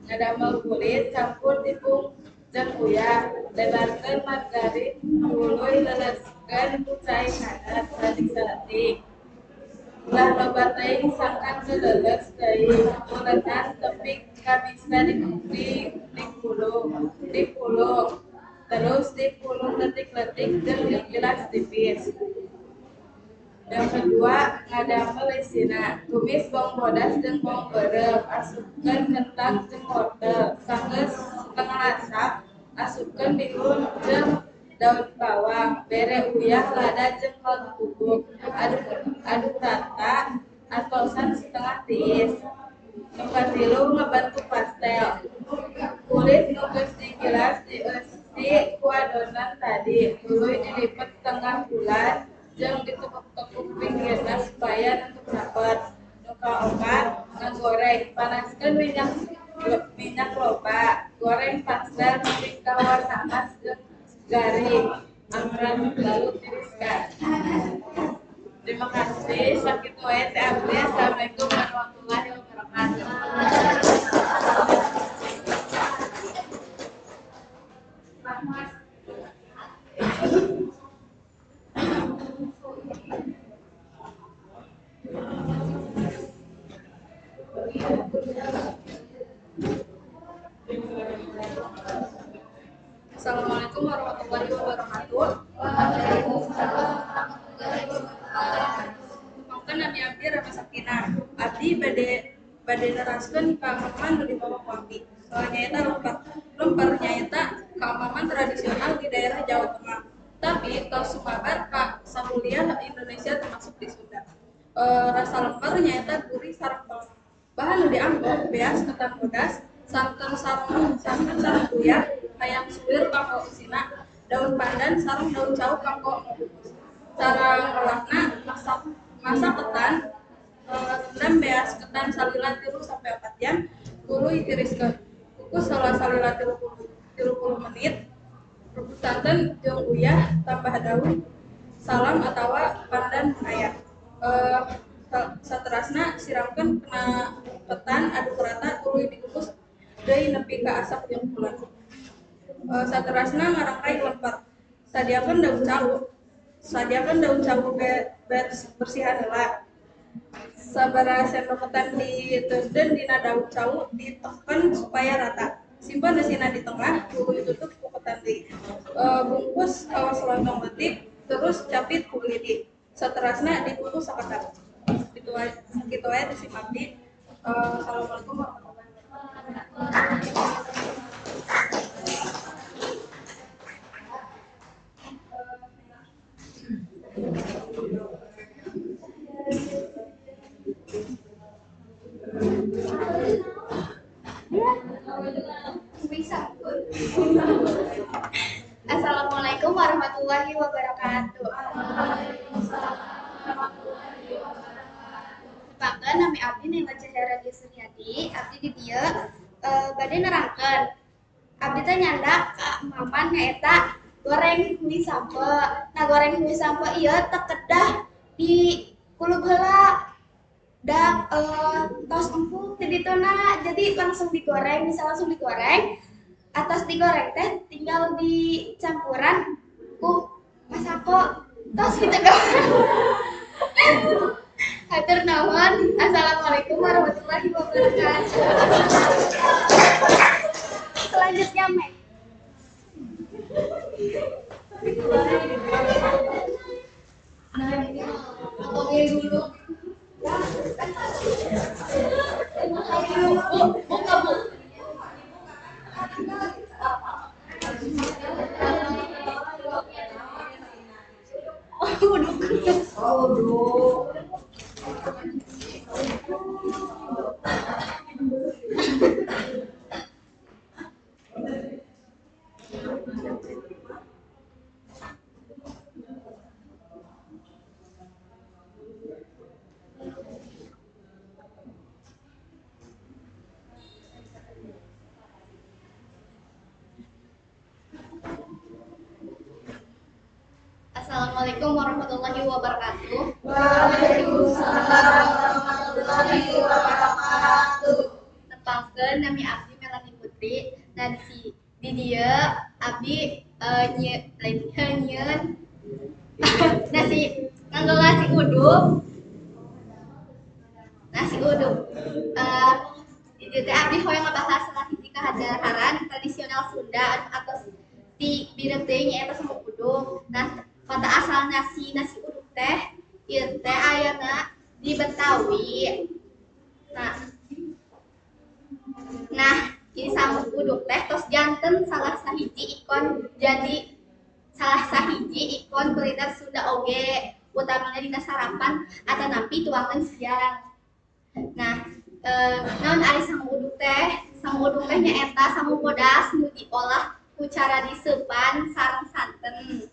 ngadamel kulit campur tepung jeung uyah, lebarkeun margarin, tuluy leleskeun ku cai hadat saletik-saletik. Ulah loba teuing sangkan keleuleus teuing, ulenan tepik kabisa dipulung, terus dipulung letik-letik jeung digilas tipis. Yang kedua, ngadamel eusina. Tumis bawang bodas jeung bawang berem, asupkeun kentang jeung wortel. Sanggeus setengah asap, asupkeun bihun jeung daun bawang, bere uyah, lada jeung kaldu bubuk. Aduk rata, atosan setengah tiis. Nu katilu ngabantu pastel. Kulit nu geus digilas dieusi ku adonan tadi, tuluy dilipet tengah bulan jeung ditekuk-tekuk pinggirna supaya nentuk rapet. Nu kaopat, ngagoreng. Panaskeun minyak loba. Goreng pastel nepi ka warna emas jeung garing. Amran lalu tiriskan. Terima kasih. Sakitu wae teh abdi. Assalamualaikum warahmatullahi wabarakatuh.
Assalamualaikum warahmatullahi wabarakatuh. Mangkan nami abdi Rama Sakina. Abdi bade neraskeun keamaman nu dibawa ku abdi. Nyaeta lemper nyaeta keamaman tradisional di daerah Jawa Tengah. Tapi tos sumabar ka sakuliah Indonesia termasuk di Sunda. Rasa lemper nyaeta gurih sareng pelem. Bahan nu dianggo beas ketan bodas, santen sareng uyah, hayam suwir kanggo eusina, daun pandan sareng daun cau kanggo ngabungkus. Cara ngelahna masak ketan, rendam beas ketan salila 3-4 jam, tuluy tiriskeun. Kukus salila 30 menit. Rebus santen jeung uyah, tambah daun salam atawa pandan aya. Saterasna siramkeun kena ketan, aduk rata, tuluy dikukus deui nepi ka asap jeung bulan. Saterasna ngarangkai lemper. Sadiakeun daun cawu bersihan heula. Sabaraha sendok ketan diteusdeun dina daun cawu diteken supaya rata. Simpen eusina di tengah, tuluy tutup ku ketan deui. Bungkus kawas lontong leutik, terus capit ku lidi. Saterasna dikukus sakedap. Sakitu wae ti sim abdi. Assalamualaikum warahmatullahi
Assalamualaikum warahmatullahi wabarakatuh. Pangkeun nami abdi Nela Cahya Suryadi. Abdi di dieu bade nerangkeun. Abdi teh nyandak ka maman nyaeta goreng mie sampe. Nah, goreng mie sampe ieu teu kedah di kulub heula. Da tos empuk ti dituna, jadi langsung digoreng, bisa langsung digoreng. Atas digoreng teh tinggal dicampuran ku masako. Tos kita hatur nuhun. Assalamualaikum warahmatullahi wabarakatuh. Selanjutnya Mek. Assalamualaikum warahmatullahi wabarakatuh.
Waalaikumsalam warahmatullahi wabarakatuh.
Nepangkeun nami abdi Melani Putri. Dan di dia abdi nyeun nasi nganggo nasi uduk. Di dieu teh abdi hoyong ngabahas salah hiji kahadaharan tradisional Sunda atau di bireu teh nyaeta samuk uduk. Nah, kata asal nasi uduk teh ieu teh ayana di Betawi. Nah, ini samuk uduk teh tos janten salah sahiji ikon kuliner Sunda oge, utamanya dina sarapan atanapi tuangan siang. Nah, naon ari samuk uduk teh? Samuk uduk teh nyaeta samuk bodas nu diolah ku cara diseupan sareng santen.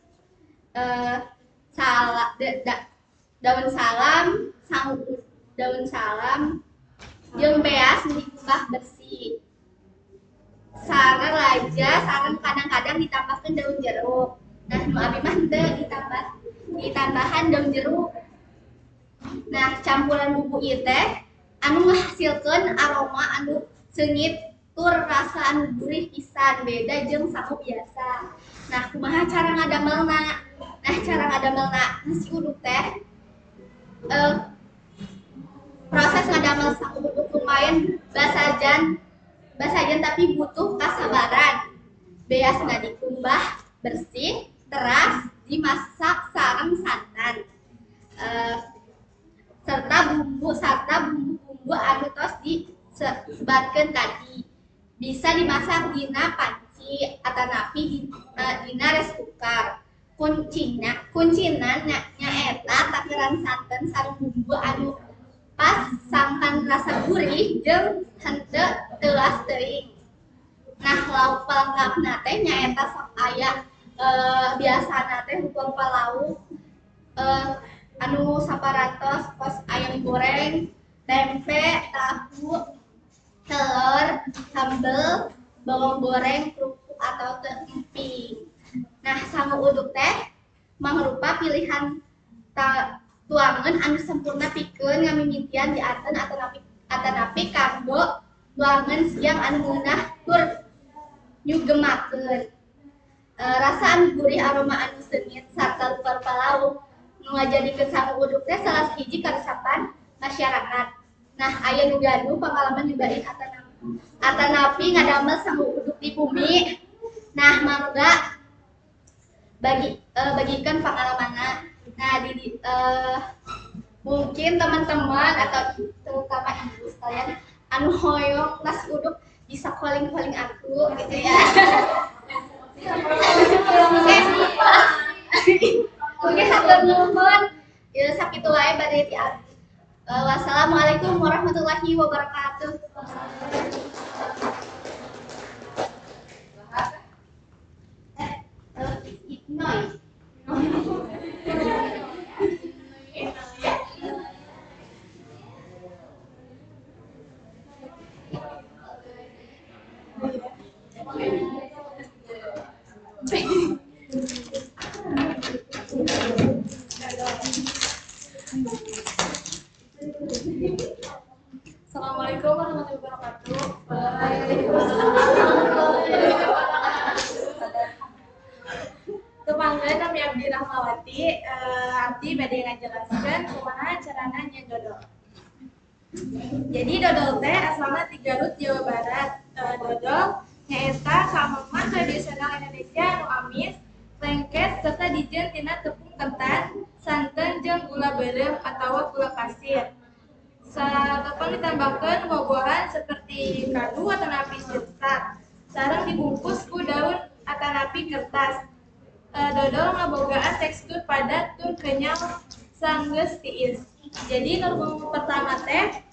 Daun salam jeung beas nu dikumbah bersih. Sareng kadang-kadang ditambahkeun daun jeruk. Nah, nu abi mah teu ditambahan daun jeruk. Nah, campuran bumbu ieu teh anu ngahasilkeun aroma anu seungit tur rasa anu gurih pisan, beda jeung samuk biasa. Nah, kumaha cara ngadamelna? Nasi uduk teh proses ngadamel samuk uduk lumayan basajan tapi butuh kasabaran. Beasna dikumbah bersih, teras dimasak sareng santan. Serta bumbu-bumbu anu tos disebatkeun tadi. Bisa dimasak dina panci atanapi dina rice cooker. Kuncina nyaeta takeran santen sareng bumbu anu pas sangkan rasa gurih jeung henteu teulas teuing. Nah, lauk pelengkapna teh nyaeta sok aya biasana teh hukum palauk anu saparantos pos ayam goreng, tempe, tahu, telur, sambel, bawang goreng, kerupuk atau emping. Nah, samuk uduk teh mangrupa pilihan tuangan anu sempurna pikeun ngamimitian di aten atanapi kanggo tuangan siang anu meunah tur nyugemakeun. Rasa anu gurih, aroma anu seungit sarta rupa-rupa lauk nu ngajadikeun samuk uduk teh salah hiji karesapan masyarakat. Nah, aya nu gaduh pengalaman nyobain atanapi ngadamel samuk uduk di bumi. Nah, mangga bagikan pengalamanna. Nah, mungkin teman-teman atau terutama ibu sekalian anu hoyong nasi uduk bisa calling aku gitu ya. Oke, hatur nuhun. Ya sakitu wae bade ti abdi. Wassalamualaikum warahmatullahi wabarakatuh.
Assalamualaikum warahmatullahi wabarakatuh. Kepanggilan nami Abdi Rahmawati. Abdi bade ngajelaskeun kumaha carana nyen dodol. Jadi dodol teh asalna ti Garut, Jawa Barat. Dodol nyaeta sameman tradisional Indonesia anu amis, lengket serta dijieun tina tepung ketan, santen jeung gula beureum atawa gula pasir. Satepan ditambahkeun buah-buahan seperti kadu atanapi sirsak. Sareng dibungkus ku daun atanapi kertas. Dodol ngabogaan tekstur padat tur kenyal sanggeus tiis. Jadi norma pertama teh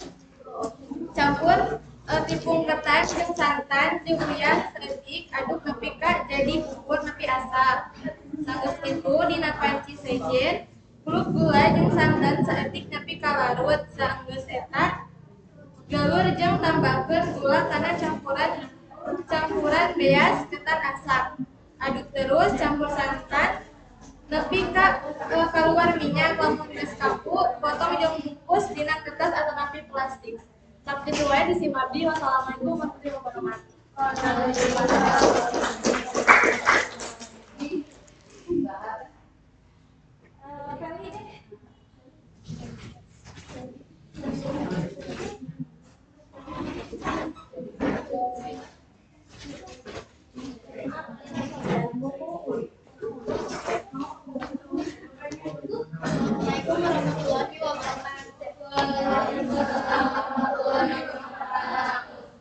campur tepung ketan jeung santan jeung uyah saeutik aduk nepi ka jadi bubur nepi asal. Sanggeus kitu dina panci sejen kuluk gula jeung santan saeutik nepi ka larut. Saenggeus eta galur jeung tambahkeun gula kana campuran beas ketan asam. Aduk terus campur santan nepi ka
keluar minyak lamun geus kaku potong jeung bungkus dina kertas atau napi plastik. Tapi kitu wae di sim abdi. Wassalamualaikum warahmatullahi wabarakatuh.
Assalamualaikum warahmatullahi wabarakatuh.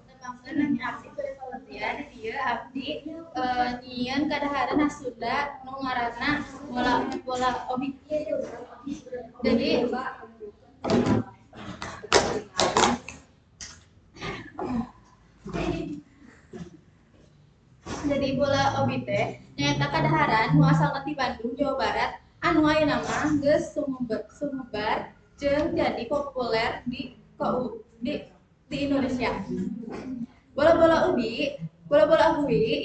Tepangkeun nami abdi Sulawesi di dieu abdi nyieun kadaharan Sunda nu ngaranna bola obi. Jadi bola obi teh nyaeta kadaharan nu asalna ti Bandung, Jawa Barat, anu ayeuna mah geus sumebar jeung jadi populer di Indonesia. Bola-bola ubi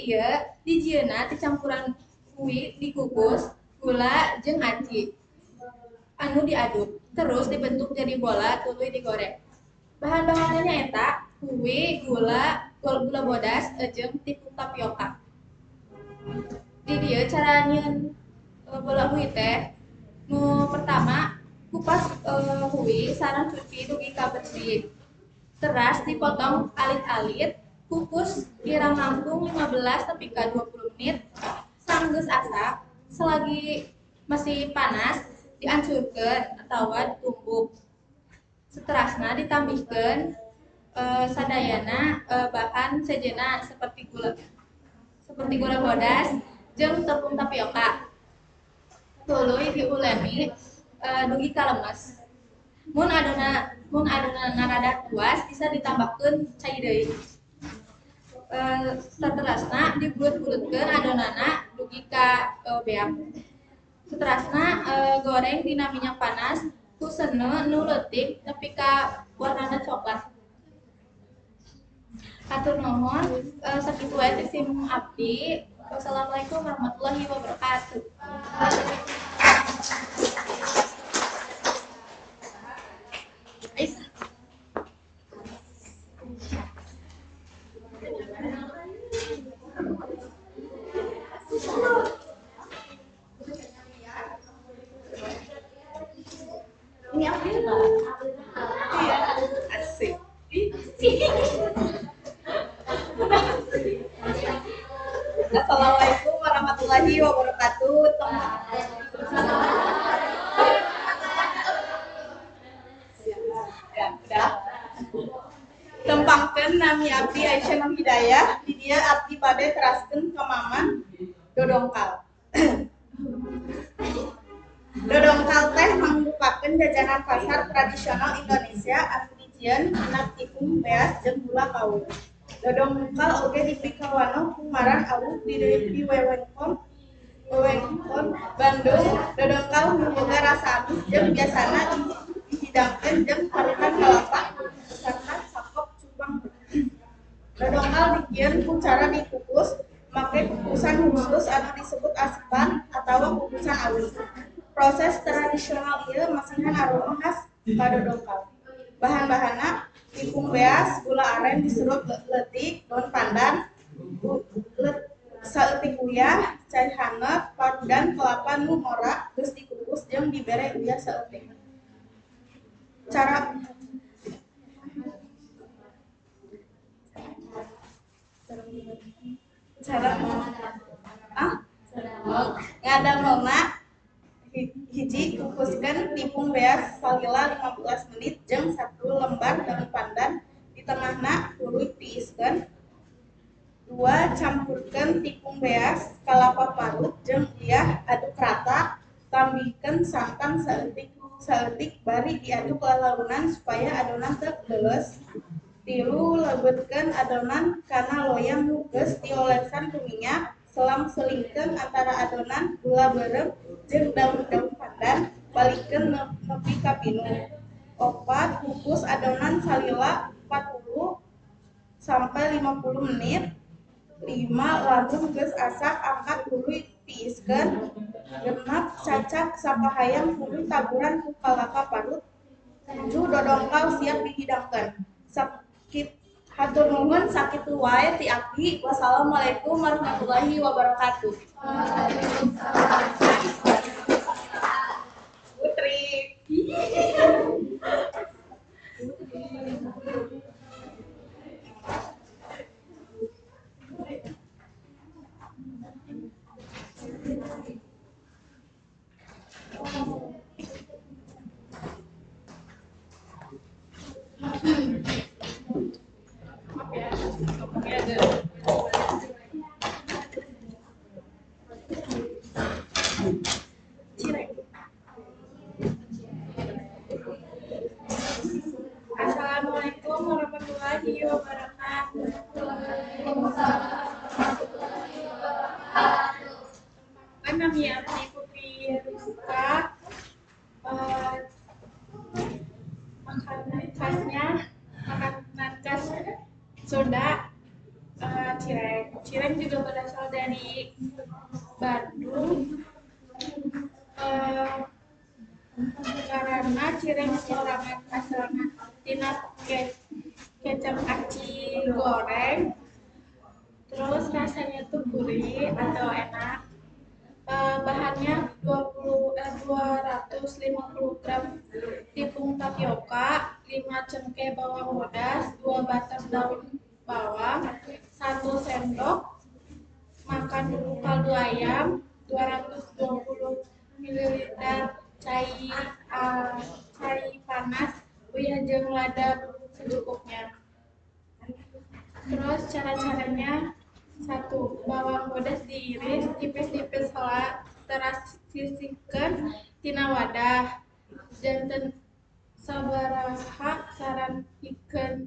ieu dijieunna ti campuran ubi dikukus, gula jeung aci anu diaduk terus dibentuk jadi bola tuluy digoreng. Bahan-bahanna nyaeta ubi, gula bodas jeung tepung tapioka. Di dieu cara nyieun bola ubi teh nu pertama kupas ubi sareng cuci dugi ka bersih. Teras dipotong alit-alit, kukus kirang langkung 15 tepi ka 20 menit. Sanggeus asap, selagi masih panas diancurkeun atawa ditumbuk. Seterasna ditambihkeun sadayana bahan sejenna seperti gula bodas jeung tepung tapioka. Tuluy diuleni dugi ka lemes. Mun adonana rada tuas bisa ditambahkeun cai deui. Saterasna dibulut-bulutkeun adonana dugi ka beak. Saterasna goreng dina minyak panas ku seuneu nu leutik nepi ka warnana coklat. Hatur nuhun, sakitu wae ti sim abdi. Wassalamualaikum warahmatullahi wabarakatuh.
Ini apa ya? Iya, asik.
Assalamualaikum warahmatullahi wabarakatuh.
Tempangkeun nami abdi Aisyah Nur Hidayah, di dieu abdi bade teraskeun ka Maman dodongkal. Dodongkal teh mangrupakeun jajanan pasar tradisional Indonesia anu dijieun dina tepung beas jeung gula kaul. Dodongkal oge dipikawanong ku ngaran awuh di wewengkon Bandung. Dodongkal miboga rasa amis jeung biasana dihidangkeun jeung parutan kelapa sarta sakop cupang. Dodongkal dijieun ku cara dikukus make kukusan khusus anu disebut aspan atawa kukusan alus. Proses tradisional ieu masihan aroma khas ka dodongkal. Bahan-bahanna tepung beas, gula aren diserut leutik, daun pandan, saeutik uyah, cai hangat, parudan kelapa nu ngora geus dikukus jeung dibere uyah saeutik. Cara ngadamelna hiji kukuskeun tepung beas salila 15 menit jeung 1 lembar daun pandan di tengahna tuluy tiiskeun. 2. Campurkeun tepung beas, kalapa parut jeung uyah aduk rata, tambihkeun santan saeutik bari diaduk lalaunan supaya adonan teu leuleus. 3. Lebeutkeun adonan kana loyang nu geus diolesan ku minyak, selang-selingkeun antara adonan gula beureum jeung daun-daun pandan, balikeun nepi ka pinu. 4. Kukus adonan salila 40 sampai 50 menit. 5. Lamun geus asak angkat tuluy tiiskeun. 6. Cacah cak sapahayang puluh taburan ku kalapa parut nu dodongkal siap dihidangkeun. Sakit hatur nuhun sakitu wae ti abdi. Wassalamualaikum warahmatullahi wabarakatuh. Putri. Assalamualaikum warahmatullahi wabarakatuh. Nami abdi Putri Rizka. Makanan khasnya makanan khas Sunda, cireng. Cireng juga berasal dari Bandung. Karena cireng sorangan asalnya tina kecap aci goreng, terus rasanya tuh gurih atau enak. Bahannya 250 gram tepung tapioka, 5 cengkeh bawang bodas, 2 batang daun bawang, 1 sendok makan bubuk kaldu ayam, 220 ml cai panas, uyah jeung lada bubuk secukupnya. Terus cara-caranya: 1. Bawang bodas diiris tipis-tipis heula, teras sisihkeun tina wadah. Janten sabaraha saran pikeun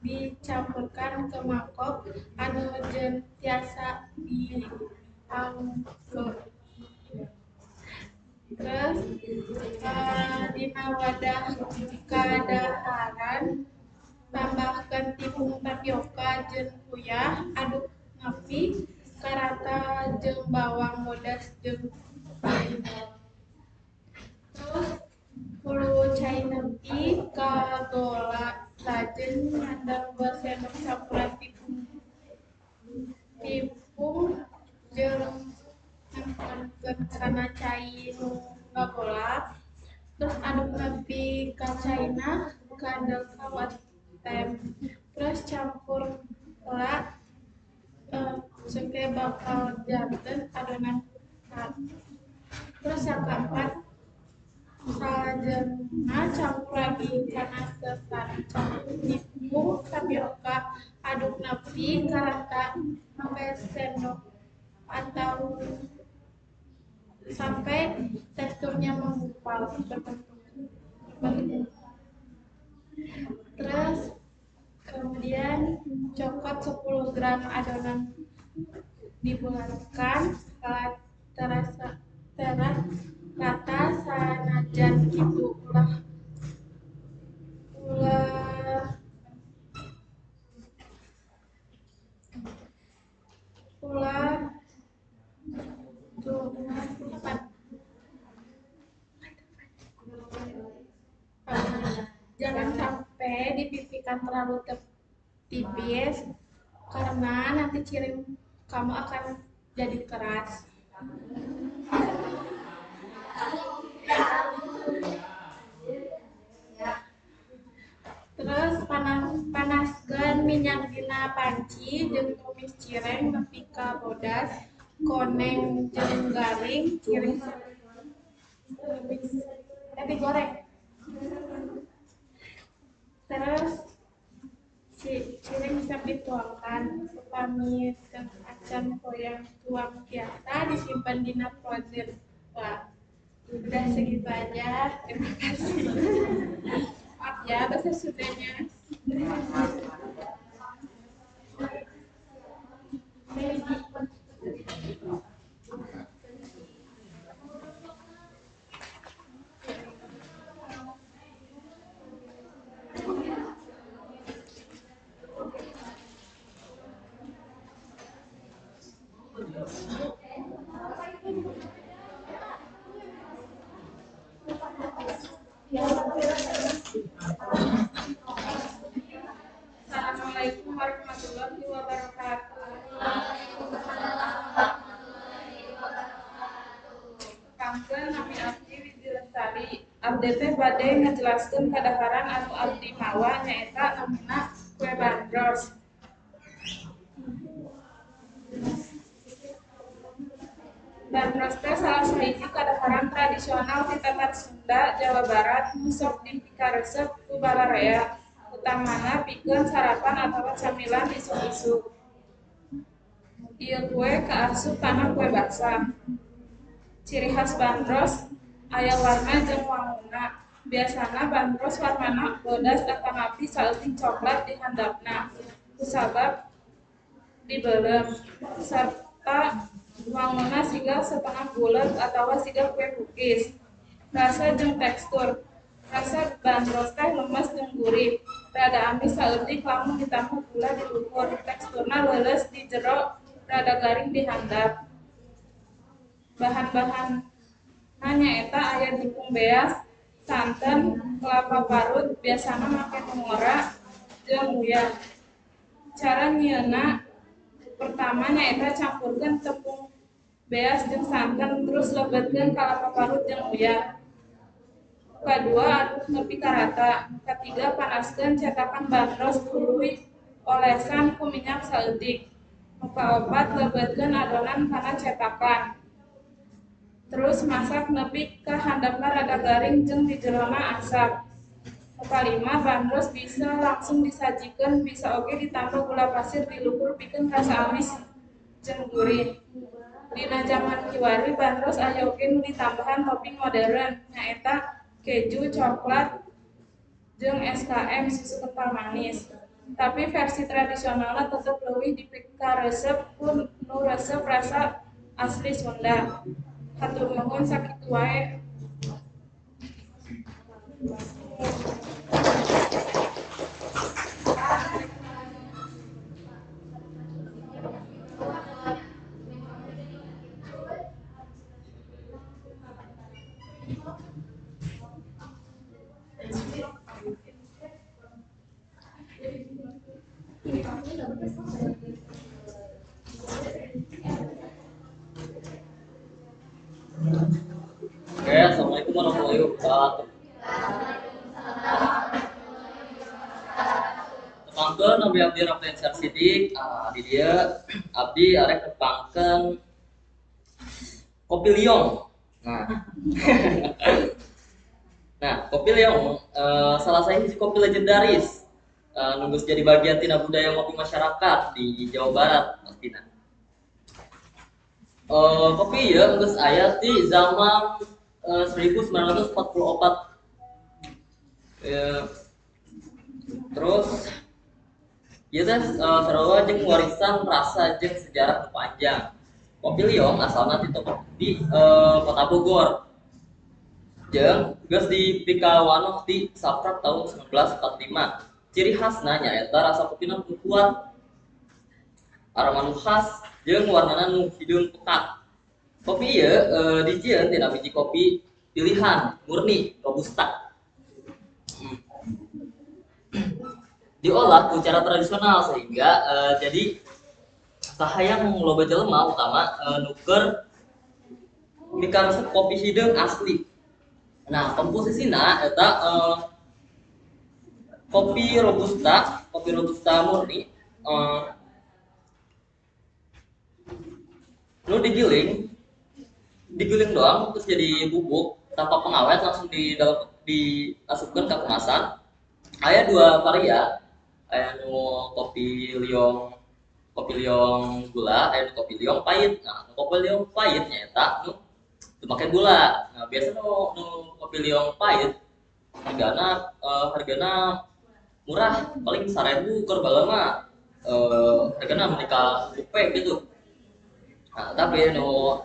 dicampurkan ke mangkok anu jeung tiasa dianggo. Terus dina wadah kadaharan tambahkeun tepung tapioka jeung uyah, aduk nepi ka rata jeung bawang bodas jeung terus puluh cai nepi ka gola lajeng ngandang 2 sendok campuran tepung jeung nyangkutkeun kana cai nu ngagola. Terus aduk nepi ka caina kandel kawat tem. Terus campur heula cengkeh bakal janten adonan terus yang keempat salajengna campur lagi kana sesaran tepung tapioka, aduk nepi ka rata sampai sendok atau sampai teksturnya menggumpal berbentuk. Terus kemudian coklat 10 gram adonan dibulatkan setelah teras rata sanajan kitu ulah jangan sampai dipipihkan terlalu tipis karena nanti cireng kamu akan jadi keras. Terus panaskeun minyak dina panci jeung tumis cireng nepi ka bodas, koneng jeung garing cireng digoreng. Terus cireng siap dituangkan, supami jeung acan hoyong tuang biasa disimpan dina frozen. Wah, udah segitu aja. Terima kasih. Maaf ya bahasa Sundanya. Assalamualaikum warahmatullahi wabarakatuh. Pangkeun nami abdi Widi Lestari. Abdi teh bade ngajelaskeun kadaharan anu abdi mawa nyaeta namina kue bandros. Bandros teh salah sahiji kadaharan tradisional di Tatar Sunda, Jawa Barat, nu sok dipikaresep ku balarea, utamana pikeun sarapan atawa camilan isuk-isuk. Ieu kue kaasup kana kue basah. Ciri khas bandros aya warna jeung wangunna. Biasana bandros warnana bodas atanapi saeutik coklat di handapna, kusabab dibeulem, sarta wangunna siga setengah bulet atawa siga kue kukis. Rasa jeung tekstur. Rasa bandros teh lemes jeung gurih. Rada amis saeutik lamun ditambah gula di luhur. Teksturna leuleus di jero, rada garing di handap. Bahan-bahan nyaeta aya tepung beas, santen, kelapa parut, biasana make mengora jeung uyah. Cara nyieunna pertama nyaeta campurkeun tepung beas jeung santen terus lebetkeun kelapa parut jeung uyah. Kadua aduk nepi ka rata. Katiga panaskeun cetakan bandros tuluy olesan ku minyak saeutik. Nu kaopat lebetkeun adonan kana cetakan. Terus masak nepi ka handapna rada garing jeung di jerona asap. Nu kalima bandros bisa langsung disajikeun, bisa oge ditambah gula pasir di luhur pikeun rasa amis jeung gurih. Dina jaman kiwari bandros aya oge nu ditambahan topping modern nyaeta keju, coklat, jeung SKM susu kental manis. Tapi versi tradisionalna tetep leuwih dipikaresep ku nu resep rasa asli Sunda. Hatur nuhun sakitu wae.
Oke, assalamualaikum warahmatullahi wabarakatuh. Tepangkeun nabi abdi Rafael Sarsidik, di dia abdi arek tepangkeun kopi liong. Nah, kopi liong salah satu kopi legendaris. Nunggus jadi bagian tina budaya ngopi masyarakat di Jawa Barat pastinya. Kopi ya geus aya di zaman 1944. Terus ieu teh sarua jeung warisan rasa jeung sejarah nu panjang. Kopi liong asalna di Kota Bogor. Jeung geus dipikawanoh di Saprak tahun 1945. Ciri khasna nyaeta rasa kopina nu kuat, aroma nu khas, jeung warnana nu hideung pekat. Kopi ieu dijieun tina biji kopi pilihan murni robusta. Diolah ku cara tradisional sehingga jadi kahayang loba jelema utama nuker mikaresep kopi hideung asli. Nah, komposisina eta kopi robusta murni lu digiling doang terus jadi bubuk tanpa pengawet langsung diasupkan ke kemasan. Aya dua varian, aya nu kopi liong gula, aya nu kopi liong pahit. Nah, nu kopi liong pahit nyaeta nu teu make gula. Nah, biasa nu kopi liong pahit hargana murah, paling 1.000 keur bageuna hargana menika rupiah gitu. Nah, tapi nu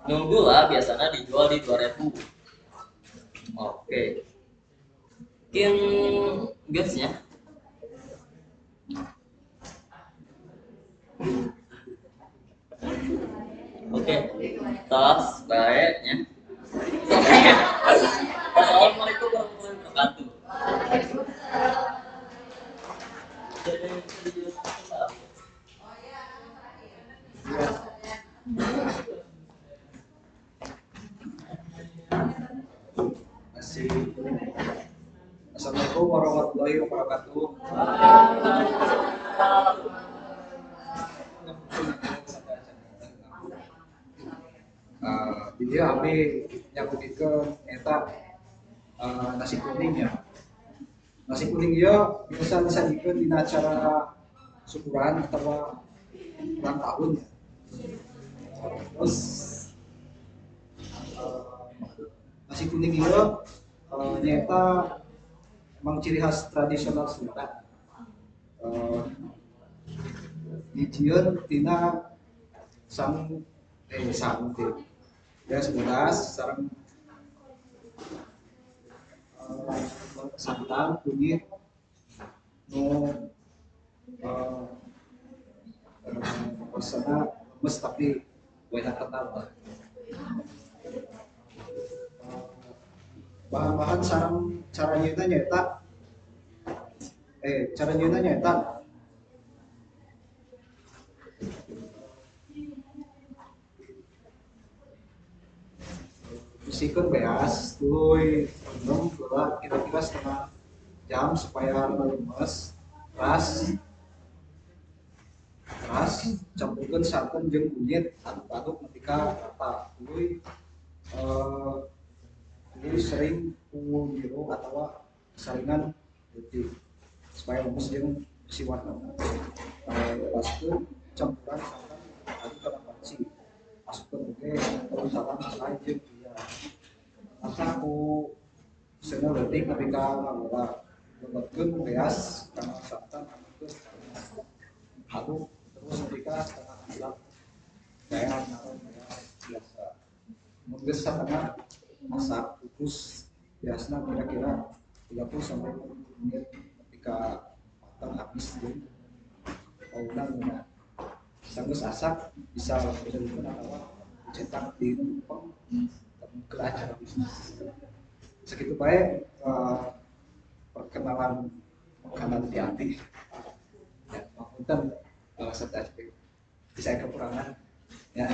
gula biasanya dijual di 2.000. Oke. Mungkin gasnya. Oke. Tas baiknya. Assalamualaikum warahmatullahi wabarakatuh.
Masih. Assalamualaikum warahmatullahi wabarakatuh. Di dia abi nyambungikeun eta nasi kuning ya. Nasi kuning ieu biasa disajikeun dina acara syukuran atau ulang tahun ya. Terus nasi kuning ieu nyata emang ciri khas tradisional Sunda. Dijieun tina sang teh ya 11 sareng santan kunyit nu rasana lemes tapi banyak kental. Bahan-bahan sareng cara nyeuna nyata bersihkan beas tuluy rendem heula kira-kira setengah jam supaya lemes. Ras campurkeun santan jeung kunyit aduk-aduk netika rata. Tuluy sering ku biru atau saringan putih supaya lemes jeung si warna. Lepaskeun campuran santan aduk kana panci. Masukkeun oge terus salam salai jeung dia. Masa aku seuneu leutik nepi ka ngagola. Lembutkeun beas kana santan aduk terus nepi ka setengah jam. Kayak naon biasa. Mun geus satengah masak kukus biasanya kira-kira 30 sampai 40 menit ketika matang habis jeung pauna sanggeus asak bisa dijadikan atau cetak di tumpeng ke acara bisnis. Segitu baik perkenalan makanan di hati ya, maksudnya salah satu aspek bisa kekurangan ya.